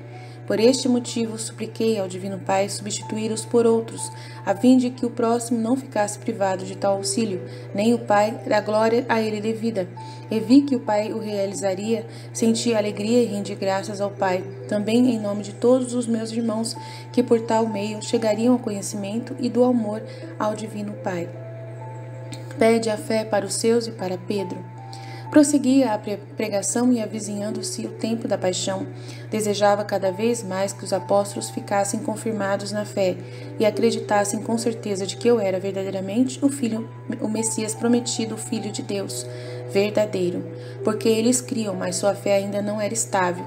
[SPEAKER 1] Por este motivo, supliquei ao Divino Pai substituí-los por outros, a fim de que o próximo não ficasse privado de tal auxílio, nem o Pai da glória a ele devida. E vi que o Pai o realizaria, senti alegria e rendi graças ao Pai, também em nome de todos os meus irmãos, que por tal meio chegariam ao conhecimento e do amor ao Divino Pai. Pede a fé para os seus e para Pedro. Prosseguia a pregação e avizinhando-se o tempo da paixão. Desejava cada vez mais que os apóstolos ficassem confirmados na fé e acreditassem com certeza de que eu era verdadeiramente o Messias prometido, o Filho de Deus, verdadeiro. Porque eles criam, mas sua fé ainda não era estável,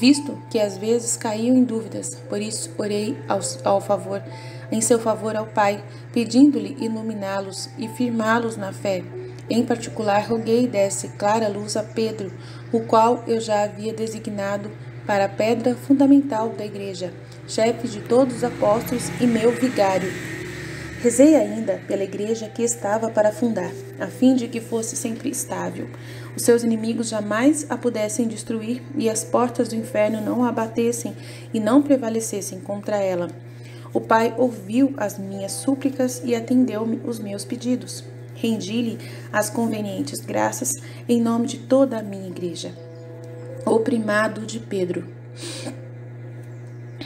[SPEAKER 1] visto que às vezes caíam em dúvidas. Por isso orei em seu favor ao Pai, pedindo-lhe iluminá-los e firmá-los na fé. Em particular, roguei desse clara luz a Pedro, o qual eu já havia designado para a pedra fundamental da igreja, chefe de todos os apóstolos e meu vigário. Rezei ainda pela igreja que estava para fundar, a fim de que fosse sempre estável, os seus inimigos jamais a pudessem destruir e as portas do inferno não a abatessem e não prevalecessem contra ela. O Pai ouviu as minhas súplicas e atendeu-me os meus pedidos. Rendi-lhe as convenientes graças em nome de toda a minha igreja. O primado de Pedro.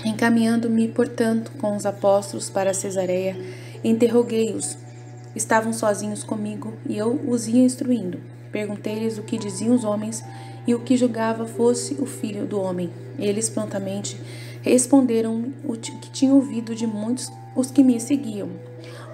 [SPEAKER 1] Encaminhando-me, portanto, com os apóstolos para Cesareia, interroguei-os. Estavam sozinhos comigo e eu os ia instruindo. Perguntei-lhes o que diziam os homens e o que julgava fosse o Filho do Homem. Eles prontamente responderam o que tinham ouvido de muitos os que me seguiam.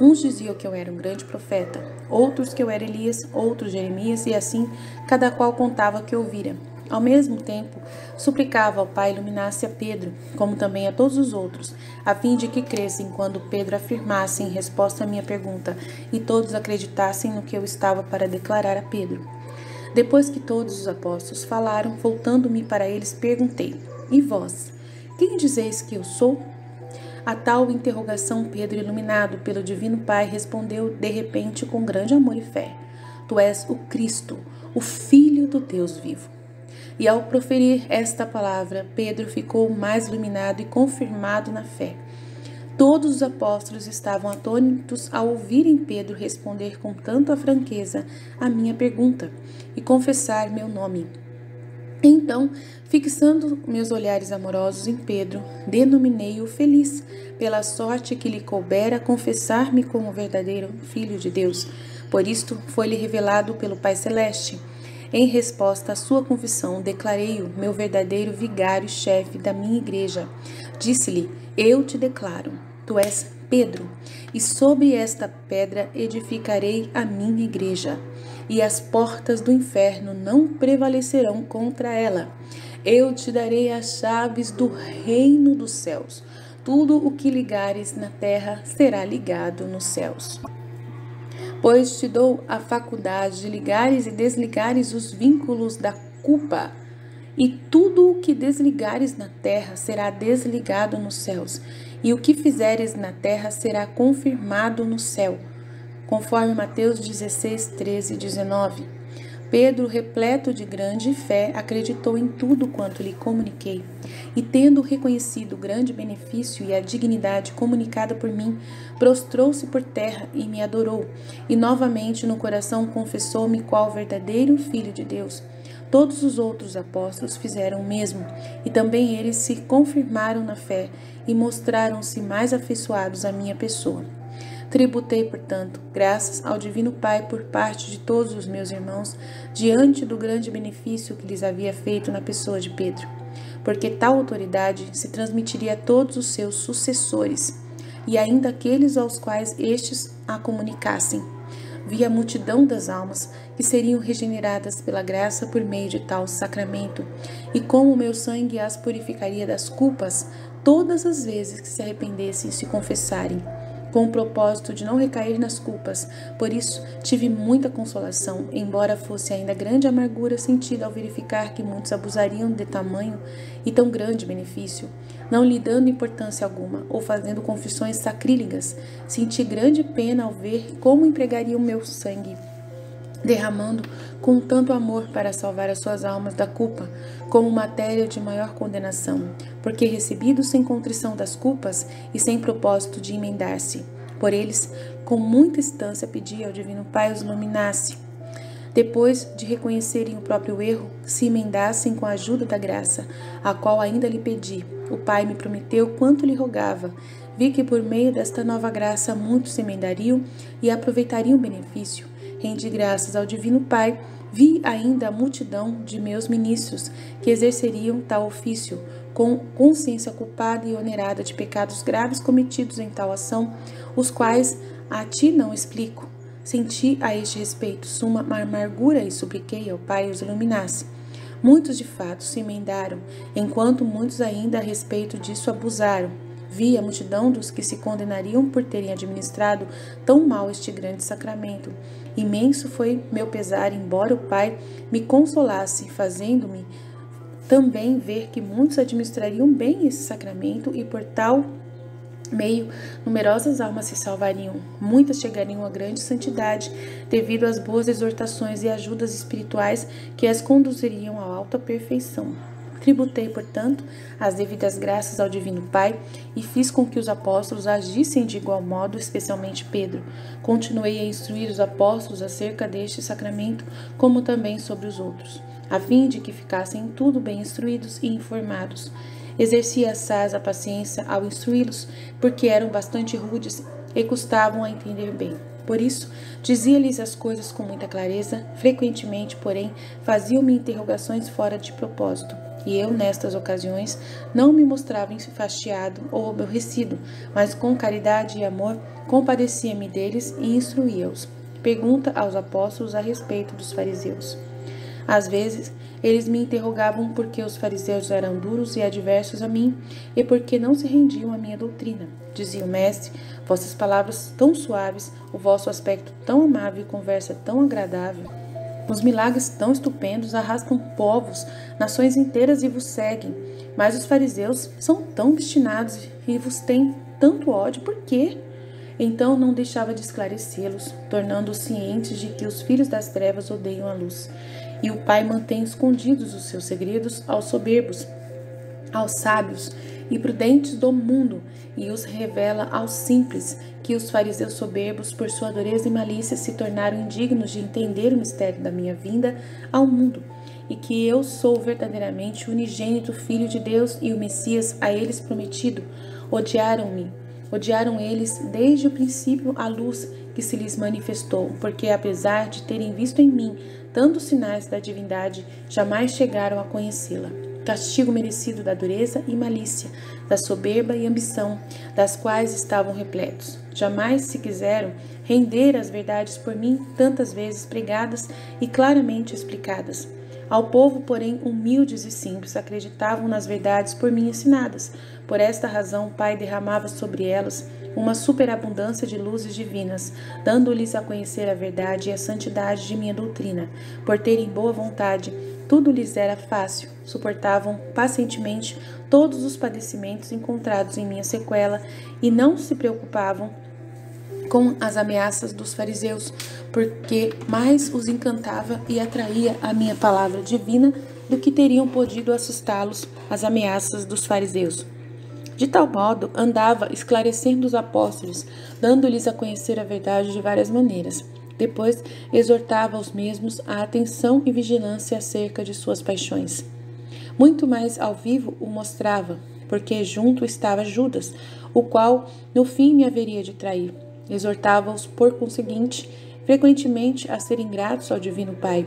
[SPEAKER 1] Uns diziam que eu era um grande profeta, outros que eu era Elias, outros Jeremias, e assim cada qual contava o que ouvira. Ao mesmo tempo, suplicava ao Pai iluminasse a Pedro, como também a todos os outros, a fim de que crescem quando Pedro afirmasse em resposta à minha pergunta, e todos acreditassem no que eu estava para declarar a Pedro. Depois que todos os apóstolos falaram, voltando-me para eles, perguntei: E vós, quem dizeis que eu sou? A tal interrogação, Pedro, iluminado pelo Divino Pai, respondeu de repente com grande amor e fé: Tu és o Cristo, o Filho do Deus vivo. E ao proferir esta palavra, Pedro ficou mais iluminado e confirmado na fé. Todos os apóstolos estavam atônitos ao ouvirem Pedro responder com tanta franqueza à minha pergunta e confessar meu nome. Então, fixando meus olhares amorosos em Pedro, denominei-o feliz pela sorte que lhe coubera confessar-me como o verdadeiro Filho de Deus. Por isto, foi-lhe revelado pelo Pai Celeste. Em resposta à sua confissão, declarei-o meu verdadeiro vigário e chefe da minha igreja. Disse-lhe: Eu te declaro, tu és Pedro, e sobre esta pedra edificarei a minha igreja, e as portas do inferno não prevalecerão contra ela. Eu te darei as chaves do reino dos céus. Tudo o que ligares na terra será ligado nos céus. pois te dou a faculdade de ligares e desligares os vínculos da culpa, e tudo o que desligares na terra será desligado nos céus, e o que fizeres na terra será confirmado no céu, conforme Mateus 16, 13 e 19. Pedro, repleto de grande fé, acreditou em tudo quanto lhe comuniquei, e tendo reconhecido o grande benefício e a dignidade comunicada por mim, prostrou-se por terra e me adorou, e novamente no coração confessou-me qual verdadeiro Filho de Deus. Todos os outros apóstolos fizeram o mesmo, e também eles se confirmaram na fé e mostraram-se mais afeiçoados à minha pessoa. Tributei, portanto, graças ao Divino Pai por parte de todos os meus irmãos, diante do grande benefício que lhes havia feito na pessoa de Pedro, porque tal autoridade se transmitiria a todos os seus sucessores, e ainda aqueles aos quais estes a comunicassem. Vi a multidão das almas que seriam regeneradas pela graça por meio de tal sacramento, e como o meu sangue as purificaria das culpas todas as vezes que se arrependessem e se confessarem, com o propósito de não recair nas culpas. Por isso tive muita consolação, embora fosse ainda grande amargura sentida ao verificar que muitos abusariam de tamanho e tão grande benefício, não lhe dando importância alguma, ou fazendo confissões sacrílegas. Senti grande pena ao ver como empregaria o meu sangue, derramando com tanto amor para salvar as suas almas da culpa, como matéria de maior condenação, porque recebidos sem contrição das culpas e sem propósito de emendar-se por eles, com muita instância pedi ao Divino Pai os iluminasse. Depois de reconhecerem o próprio erro, se emendassem com a ajuda da graça, a qual ainda lhe pedi. O Pai me prometeu quanto lhe rogava. Vi que por meio desta nova graça muitos se emendariam e aproveitariam o benefício. Rendi graças ao Divino Pai. Vi ainda a multidão de meus ministros que exerceriam tal ofício, com consciência culpada e onerada de pecados graves cometidos em tal ação, os quais a ti não explico. Senti a este respeito suma amargura e supliquei ao Pai os iluminasse. Muitos de fato se emendaram, enquanto muitos ainda a respeito disso abusaram. Vi a multidão dos que se condenariam por terem administrado tão mal este grande sacramento. Imenso foi meu pesar, embora o Pai me consolasse, fazendo-me também ver que muitos administrariam bem esse sacramento e por tal meio, numerosas almas se salvariam, muitas chegariam a grande santidade, devido às boas exortações e ajudas espirituais que as conduziriam à alta perfeição. Tributei, portanto, as devidas graças ao Divino Pai e fiz com que os apóstolos agissem de igual modo, especialmente Pedro. Continuei a instruir os apóstolos acerca deste sacramento, como também sobre os outros, a fim de que ficassem tudo bem instruídos e informados. Exercia assaz a paciência ao instruí-los, porque eram bastante rudes e custavam a entender bem. Por isso, dizia-lhes as coisas com muita clareza, frequentemente, porém, faziam-me interrogações fora de propósito, e eu, nestas ocasiões, não me mostrava enfastiado ou aborrecido, mas com caridade e amor compadecia-me deles e instruía-os. Pergunta aos apóstolos a respeito dos fariseus. Às vezes, eles me interrogavam por que os fariseus eram duros e adversos a mim e por que não se rendiam à minha doutrina. Dizia o mestre, vossas palavras tão suaves, o vosso aspecto tão amável e conversa tão agradável, os milagres tão estupendos arrastam povos, nações inteiras e vos seguem. Mas os fariseus são tão obstinados e vos têm tanto ódio, por quê? Então não deixava de esclarecê-los, tornando-os cientes de que os filhos das trevas odeiam a luz. E o Pai mantém escondidos os seus segredos aos soberbos, aos sábios e prudentes do mundo, e os revela aos simples, que os fariseus soberbos, por sua dureza e malícia, se tornaram indignos de entender o mistério da minha vinda ao mundo, e que eu sou verdadeiramente o unigênito Filho de Deus e o Messias a eles prometido. Odiaram-me. Odiaram eles desde o princípio a luz que se lhes manifestou, porque apesar de terem visto em mim tantos sinais da divindade, jamais chegaram a conhecê-la. Castigo merecido da dureza e malícia, da soberba e ambição, das quais estavam repletos. Jamais se quiseram render às verdades por mim tantas vezes pregadas e claramente explicadas. Ao povo, porém, humildes e simples, acreditavam nas verdades por mim ensinadas. Por esta razão, o Pai derramava sobre elas uma superabundância de luzes divinas, dando-lhes a conhecer a verdade e a santidade de minha doutrina. Por terem boa vontade, tudo lhes era fácil, suportavam pacientemente todos os padecimentos encontrados em minha sequela e não se preocupavam com as ameaças dos fariseus, porque mais os encantava e atraía a minha palavra divina do que teriam podido assustá-los as ameaças dos fariseus. De tal modo, andava esclarecendo os apóstolos, dando-lhes a conhecer a verdade de várias maneiras. Depois, exortava os mesmos à atenção e vigilância acerca de suas paixões. Muito mais ao vivo o mostrava, porque junto estava Judas, o qual no fim me haveria de trair. Exortava-os, por conseguinte, frequentemente a serem gratos ao Divino Pai,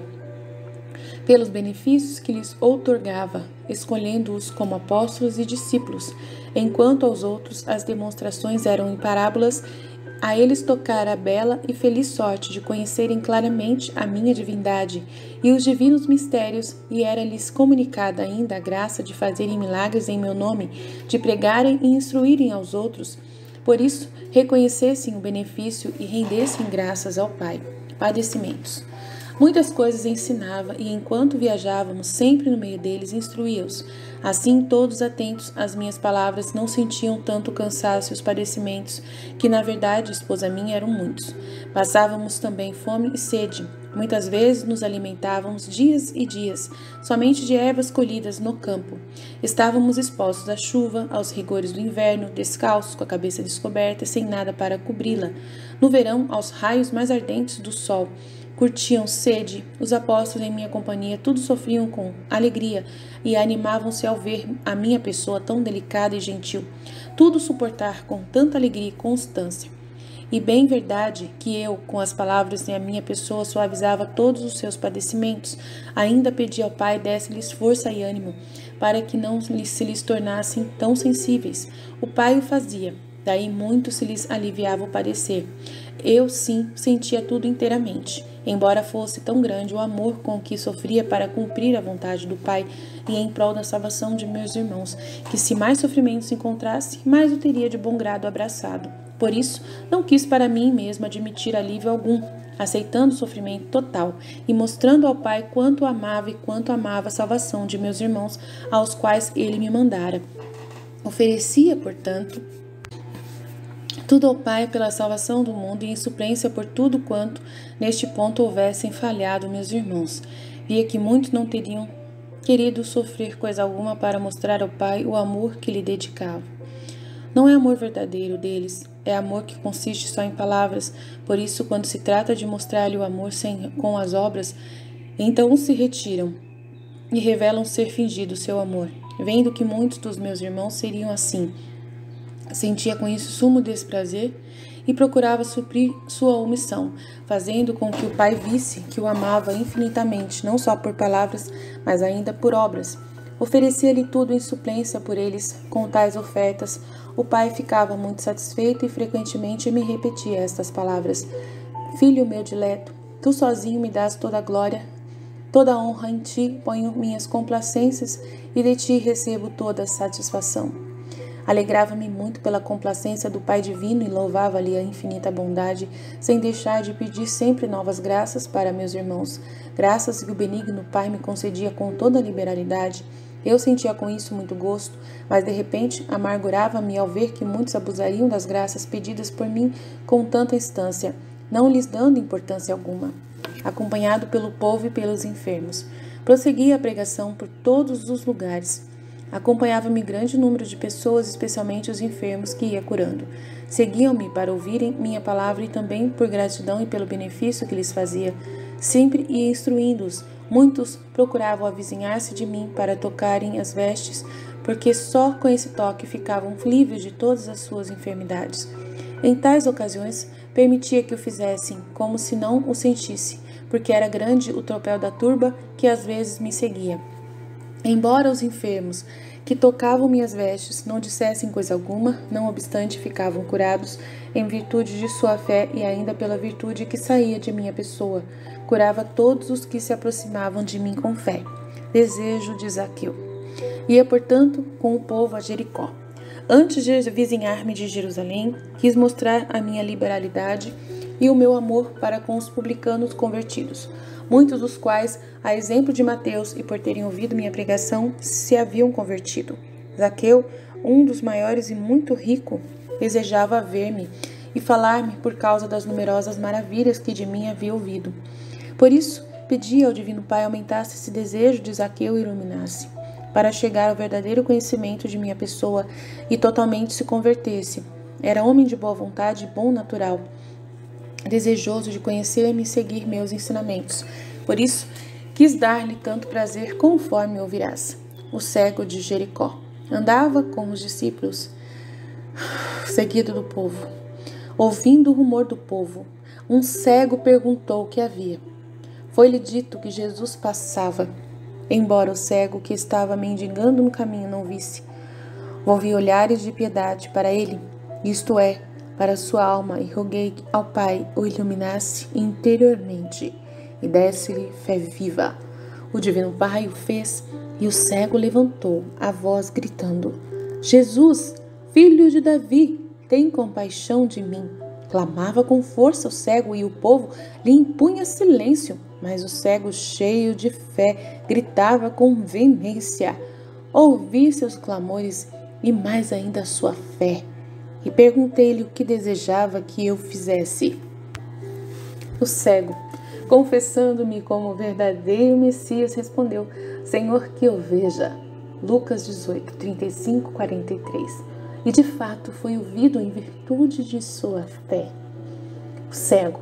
[SPEAKER 1] pelos benefícios que lhes outorgava, escolhendo-os como apóstolos e discípulos, enquanto aos outros as demonstrações eram em parábolas. A eles tocara a bela e feliz sorte de conhecerem claramente a minha divindade e os divinos mistérios, e era-lhes comunicada ainda a graça de fazerem milagres em meu nome, de pregarem e instruírem aos outros. Por isso, reconhecessem o benefício e rendessem graças ao Pai. Padecimentos. Muitas coisas ensinava e, enquanto viajávamos, sempre no meio deles, instruía-os. Assim, todos atentos às minhas palavras, não sentiam tanto o cansaço e os padecimentos, que, na verdade, esposa minha, eram muitos. Passávamos também fome e sede. Muitas vezes nos alimentávamos dias e dias, somente de ervas colhidas no campo. Estávamos expostos à chuva, aos rigores do inverno, descalços, com a cabeça descoberta, sem nada para cobri-la. No verão, aos raios mais ardentes do sol. Curtiam sede, os apóstolos em minha companhia tudo sofriam com alegria e animavam-se ao ver a minha pessoa tão delicada e gentil, tudo suportar com tanta alegria e constância. E bem verdade que eu, com as palavras em a minha pessoa, suavizava todos os seus padecimentos, ainda pedia ao Pai desse-lhes força e ânimo, para que não se lhes tornassem tão sensíveis. O Pai o fazia, daí muito se lhes aliviava o padecer. Eu, sim, sentia tudo inteiramente. Embora fosse tão grande o amor com que sofria para cumprir a vontade do Pai e em prol da salvação de meus irmãos, que se mais sofrimentos encontrasse, mais o teria de bom grado abraçado. Por isso, não quis para mim mesmo admitir alívio algum, aceitando o sofrimento total e mostrando ao Pai quanto amava e quanto amava a salvação de meus irmãos, aos quais ele me mandara. Oferecia, portanto, tudo ao Pai pela salvação do mundo e em suplência por tudo quanto neste ponto houvessem falhado meus irmãos. Via que muitos não teriam querido sofrer coisa alguma para mostrar ao Pai o amor que lhe dedicava. Não é amor verdadeiro deles, é amor que consiste só em palavras. Por isso, quando se trata de mostrar-lhe o amor com as obras, então se retiram e revelam ser fingido o seu amor. Vendo que muitos dos meus irmãos seriam assim, sentia com isso sumo desprazer e procurava suprir sua omissão, fazendo com que o Pai visse que o amava infinitamente, não só por palavras, mas ainda por obras. Oferecia-lhe tudo em suplência por eles. Com tais ofertas, o Pai ficava muito satisfeito e frequentemente me repetia estas palavras: Filho meu dileto, tu sozinho me dás toda a glória, toda a honra, em ti ponho minhas complacências e de ti recebo toda a satisfação. Alegrava-me muito pela complacência do Pai Divino e louvava-lhe a infinita bondade, sem deixar de pedir sempre novas graças para meus irmãos. Graças que o benigno Pai me concedia com toda a liberalidade. Eu sentia com isso muito gosto, mas de repente amargurava-me ao ver que muitos abusariam das graças pedidas por mim com tanta instância, não lhes dando importância alguma. Acompanhado pelo povo e pelos enfermos, prosseguia a pregação por todos os lugares. Acompanhava-me grande número de pessoas, especialmente os enfermos que ia curando. Seguiam-me para ouvirem minha palavra e também por gratidão e pelo benefício que lhes fazia. Sempre ia instruindo-os. Muitos procuravam avizinhar-se de mim para tocarem as vestes, porque só com esse toque ficavam livres de todas as suas enfermidades. Em tais ocasiões, permitia que o fizessem, como se não o sentisse, porque era grande o tropel da turba que às vezes me seguia. Embora os enfermos que tocavam minhas vestes não dissessem coisa alguma, não obstante ficavam curados em virtude de sua fé e ainda pela virtude que saía de minha pessoa. Curava todos os que se aproximavam de mim com fé. Desejo de Zaqueu. Ia, portanto, com o povo a Jericó. Antes de avizinhar-me de Jerusalém, quis mostrar a minha liberalidade e o meu amor para com os publicanos convertidos, muitos dos quais, a exemplo de Mateus e por terem ouvido minha pregação, se haviam convertido. Zaqueu, um dos maiores e muito rico, desejava ver-me e falar-me por causa das numerosas maravilhas que de mim havia ouvido. Por isso, pedi ao Divino Pai aumentasse esse desejo de Zaqueu e iluminasse, para chegar ao verdadeiro conhecimento de minha pessoa e totalmente se convertesse. Era homem de boa vontade e bom natural, desejoso de conhecer-me e seguir meus ensinamentos. Por isso, quis dar-lhe tanto prazer conforme ouvirás. O cego de Jericó andava com os discípulos, seguido do povo. Ouvindo o rumor do povo, um cego perguntou o que havia. Foi-lhe dito que Jesus passava, embora o cego que estava mendigando no caminho não visse. Volvi olhares de piedade para ele, isto é, para sua alma, e roguei ao Pai o iluminasse interiormente e desse-lhe fé viva. O Divino Pai o fez, e o cego levantou a voz gritando: Jesus, filho de Davi, tem compaixão de mim. Clamava com força o cego e o povo lhe impunha silêncio, mas o cego, cheio de fé, gritava com veemência. Ouvi seus clamores e mais ainda a sua fé. E perguntei-lhe o que desejava que eu fizesse. O cego, confessando-me como verdadeiro Messias, respondeu: Senhor, que eu veja. Lucas 18, 35, 43. E de fato foi ouvido em virtude de sua fé. O cego,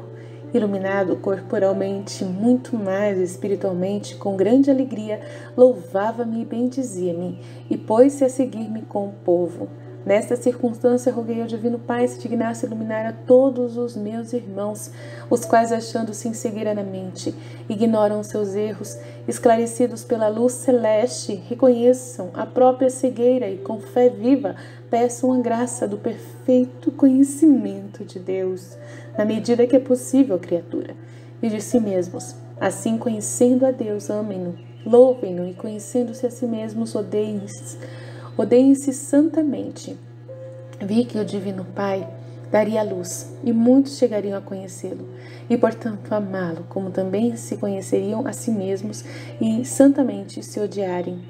[SPEAKER 1] iluminado corporalmente, muito mais espiritualmente, com grande alegria, louvava-me e bendizia-me, e pôs-se a seguir-me com o povo. Nesta circunstância, roguei ao Divino Pai se dignasse iluminar a todos os meus irmãos, os quais, achando-se em cegueira na mente, ignoram seus erros, esclarecidos pela luz celeste, reconheçam a própria cegueira e, com fé viva, peçam a graça do perfeito conhecimento de Deus, na medida que é possível, criatura, e de si mesmos. Assim, conhecendo a Deus, amem-no, louvem-no e, conhecendo-se a si mesmos, odeiem-se santamente. Vi que o Divino Pai daria a luz, e muitos chegariam a conhecê-lo, e portanto amá-lo, como também se conheceriam a si mesmos e santamente se odiarem.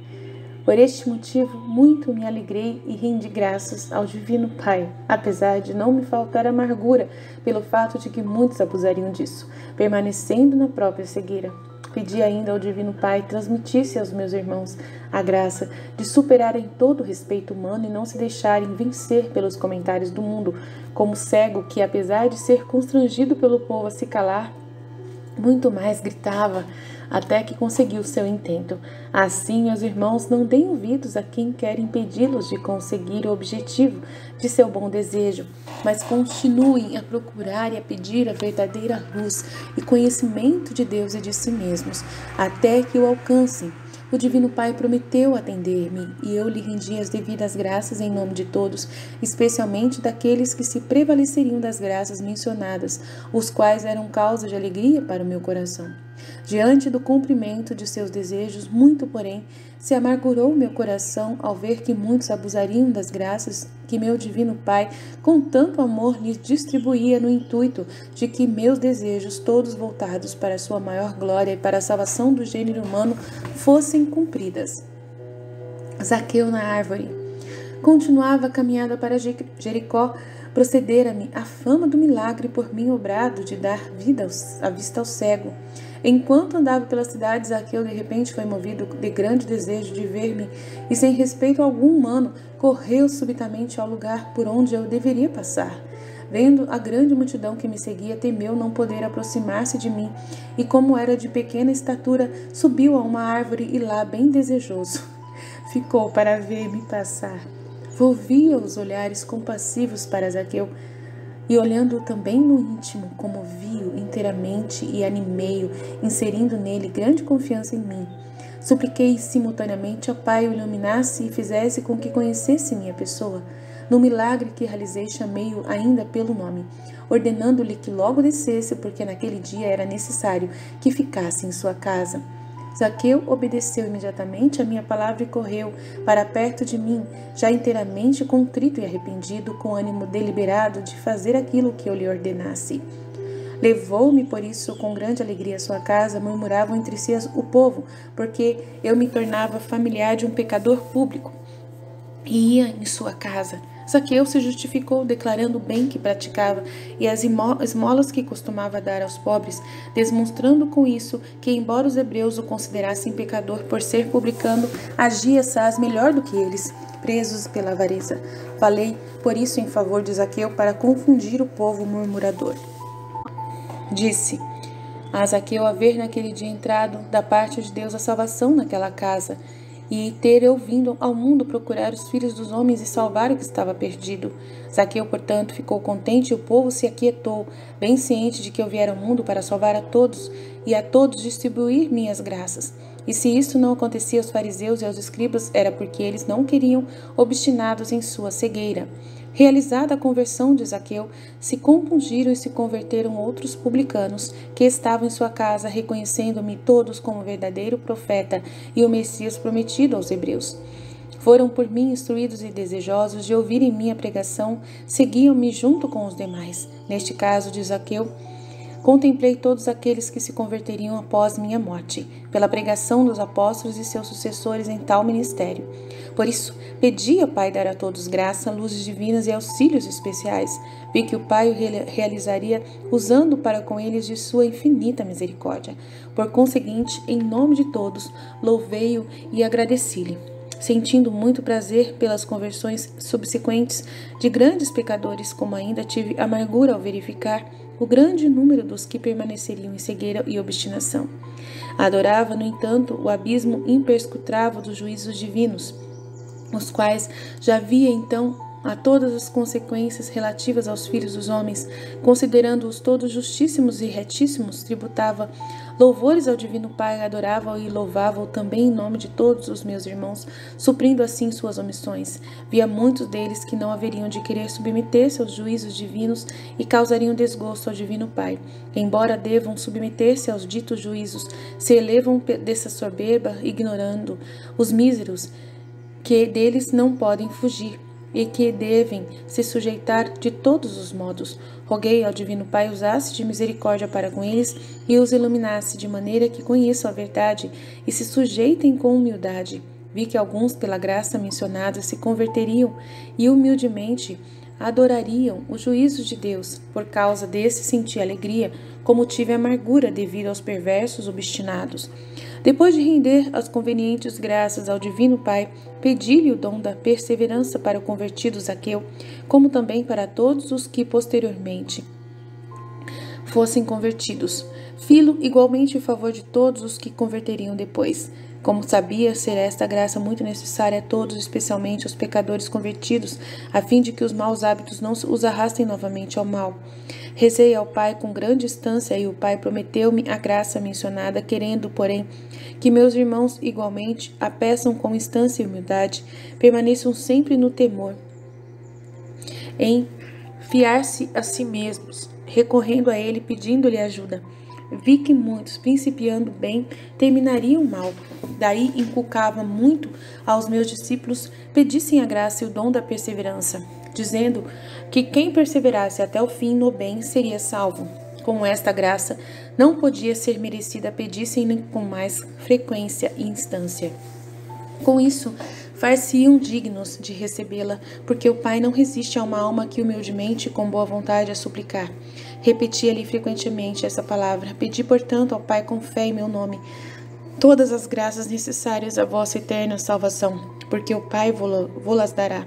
[SPEAKER 1] Por este motivo, muito me alegrei e rendi graças ao Divino Pai, apesar de não me faltar amargura pelo fato de que muitos abusariam disso, permanecendo na própria cegueira. Pedi ainda ao Divino Pai transmitisse aos meus irmãos a graça de superarem todo o respeito humano e não se deixarem vencer pelos comentários do mundo, como cego que, apesar de ser constrangido pelo povo a se calar, muito mais gritava até que conseguiu seu intento. Assim, meus irmãos, não deem ouvidos a quem quer impedi-los de conseguir o objetivo de seu bom desejo, mas continuem a procurar e a pedir a verdadeira luz e conhecimento de Deus e de si mesmos, até que o alcancem. O Divino Pai prometeu atender-me e eu lhe rendi as devidas graças em nome de todos, especialmente daqueles que se prevaleceriam das graças mencionadas, os quais eram causa de alegria para o meu coração. Diante do cumprimento de seus desejos, muito, porém, se amargurou meu coração ao ver que muitos abusariam das graças que meu Divino Pai, com tanto amor, lhes distribuía no intuito de que meus desejos, todos voltados para a sua maior glória e para a salvação do gênero humano, fossem cumpridas. Zaqueu na árvore. Continuava a caminhada para Jericó. Procedera-me a fama do milagre por mim obrado de dar vida à vista ao cego. Enquanto andava pela cidade, Zaqueu de repente foi movido de grande desejo de ver-me e, sem respeito algum humano, correu subitamente ao lugar por onde eu deveria passar. Vendo a grande multidão que me seguia, temeu não poder aproximar-se de mim e, como era de pequena estatura, subiu a uma árvore e lá, bem desejoso, ficou para ver-me passar. Volvia os olhares compassivos para Zaqueu e, olhando também no íntimo, comovi-o inteiramente e animei-o, inserindo nele grande confiança em mim. Supliquei simultaneamente ao Pai o iluminasse e fizesse com que conhecesse minha pessoa. No milagre que realizei, chamei-o ainda pelo nome, ordenando-lhe que logo descesse, porque naquele dia era necessário que ficasse em sua casa. Zaqueu obedeceu imediatamente a minha palavra e correu para perto de mim, já inteiramente contrito e arrependido, com ânimo deliberado de fazer aquilo que eu lhe ordenasse. Levou-me, por isso, com grande alegria à sua casa, murmuravam entre si o povo, porque eu me tornava familiar de um pecador público, e ia em sua casa. Zaqueu se justificou, declarando o bem que praticava e as esmolas que costumava dar aos pobres, demonstrando com isso que, embora os hebreus o considerassem pecador por ser publicano, agia assaz melhor do que eles, presos pela avareza. Falei, por isso, em favor de Zaqueu para confundir o povo murmurador. Disse a Zaqueu haver naquele dia entrado da parte de Deus a salvação naquela casa, e ter eu vindo ao mundo procurar os filhos dos homens e salvar o que estava perdido. Zaqueu, portanto, ficou contente e o povo se aquietou, bem ciente de que eu viera ao mundo para salvar a todos e a todos distribuir minhas graças. E se isto não acontecia aos fariseus e aos escribas, era porque eles não queriam, obstinados em sua cegueira. Realizada a conversão de Zaqueu, se compungiram e se converteram outros publicanos que estavam em sua casa, reconhecendo-me todos como verdadeiro profeta e o Messias prometido aos hebreus. Foram por mim instruídos e desejosos de ouvirem minha pregação, seguiam-me junto com os demais. Neste caso de Zaqueu, contemplei todos aqueles que se converteriam após minha morte, pela pregação dos apóstolos e seus sucessores em tal ministério. Por isso, pedi ao Pai dar a todos graça, luzes divinas e auxílios especiais. Vi que o Pai o realizaria usando para com eles de sua infinita misericórdia. Por conseguinte, em nome de todos, louvei-o e agradeci-lhe, sentindo muito prazer pelas conversões subsequentes de grandes pecadores, como ainda tive amargura ao verificar o grande número dos que permaneceriam em cegueira e obstinação. Adorava, no entanto, o abismo imperscrutável dos juízos divinos, os quais já via então a todas as consequências relativas aos filhos dos homens, considerando-os todos justíssimos e retíssimos, tributava louvores ao Divino Pai, adorava-o e louvava-o também em nome de todos os meus irmãos, suprindo assim suas omissões. Via muitos deles que não haveriam de querer submeter-se aos juízos divinos e causariam desgosto ao Divino Pai. Embora devam submeter-se aos ditos juízos, se elevam dessa soberba, ignorando os míseros, que deles não podem fugir, e que devem se sujeitar de todos os modos. Roguei ao Divino Pai usasse de misericórdia para com eles e os iluminasse de maneira que conheçam a verdade e se sujeitem com humildade. Vi que alguns, pela graça mencionada, se converteriam e humildemente adorariam os juízos de Deus. Por causa desse senti alegria, como tive amargura devido aos perversos obstinados. Depois de render as convenientes graças ao Divino Pai, pedi-lhe o dom da perseverança para o convertido Zaqueu, como também para todos os que posteriormente fossem convertidos. Filo igualmente em favor de todos os que converteriam depois. Como sabia ser esta graça muito necessária a todos, especialmente aos pecadores convertidos, a fim de que os maus hábitos não os arrastem novamente ao mal. Rezei ao Pai com grande instância e o Pai prometeu-me a graça mencionada, querendo, porém, que meus irmãos igualmente a peçam com instância e humildade, permaneçam sempre no temor, em fiar-se a si mesmos, recorrendo a Ele, pedindo-lhe ajuda. Vi que muitos, principiando bem, terminariam mal. Daí inculcava muito aos meus discípulos pedissem a graça e o dom da perseverança, dizendo que quem perseverasse até o fim no bem seria salvo. Como esta graça não podia ser merecida, pedissem com mais frequência e instância. Com isso, far-se-iam dignos de recebê-la, porque o Pai não resiste a uma alma que humildemente e com boa vontade a suplicar. Repetia-lhe frequentemente essa palavra. Pedi, portanto, ao Pai com fé em meu nome todas as graças necessárias à vossa eterna salvação, porque o Pai vô-las dará.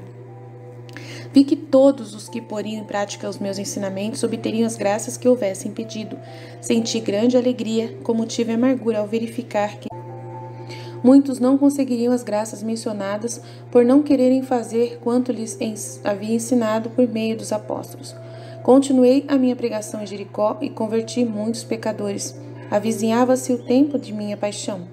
[SPEAKER 1] Vi que todos os que poriam em prática os meus ensinamentos obteriam as graças que houvessem pedido. Senti grande alegria, como tive amargura ao verificar que muitos não conseguiriam as graças mencionadas por não quererem fazer quanto lhes havia ensinado por meio dos apóstolos. Continuei a minha pregação em Jericó e converti muitos pecadores. Avizinhava-se o tempo de minha paixão.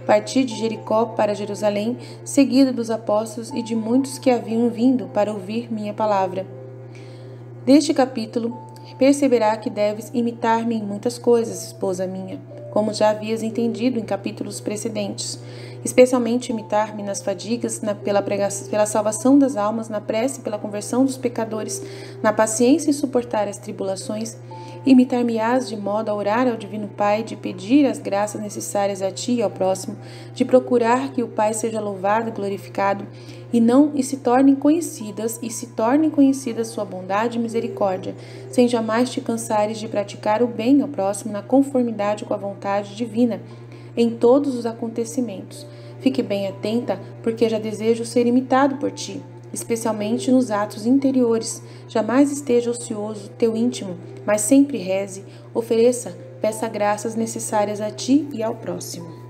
[SPEAKER 1] Parti de Jericó para Jerusalém, seguido dos apóstolos e de muitos que haviam vindo para ouvir minha palavra. Deste capítulo, perceberá que deves imitar-me em muitas coisas, esposa minha. como já havias entendido em capítulos precedentes, especialmente imitar-me nas fadigas, pela salvação das almas, na prece pela conversão dos pecadores, na paciência em suportar as tribulações. Imitar-me-ás de modo a orar ao Divino Pai, de pedir as graças necessárias a ti e ao próximo, de procurar que o Pai seja louvado e glorificado, e se tornem conhecidas sua bondade e misericórdia, sem jamais te cansares de praticar o bem ao próximo na conformidade com a vontade divina, em todos os acontecimentos. Fique bem atenta, porque já desejo ser imitado por ti, especialmente nos atos interiores. Jamais esteja ocioso teu íntimo, mas sempre reze, ofereça, peça graças necessárias a ti e ao próximo.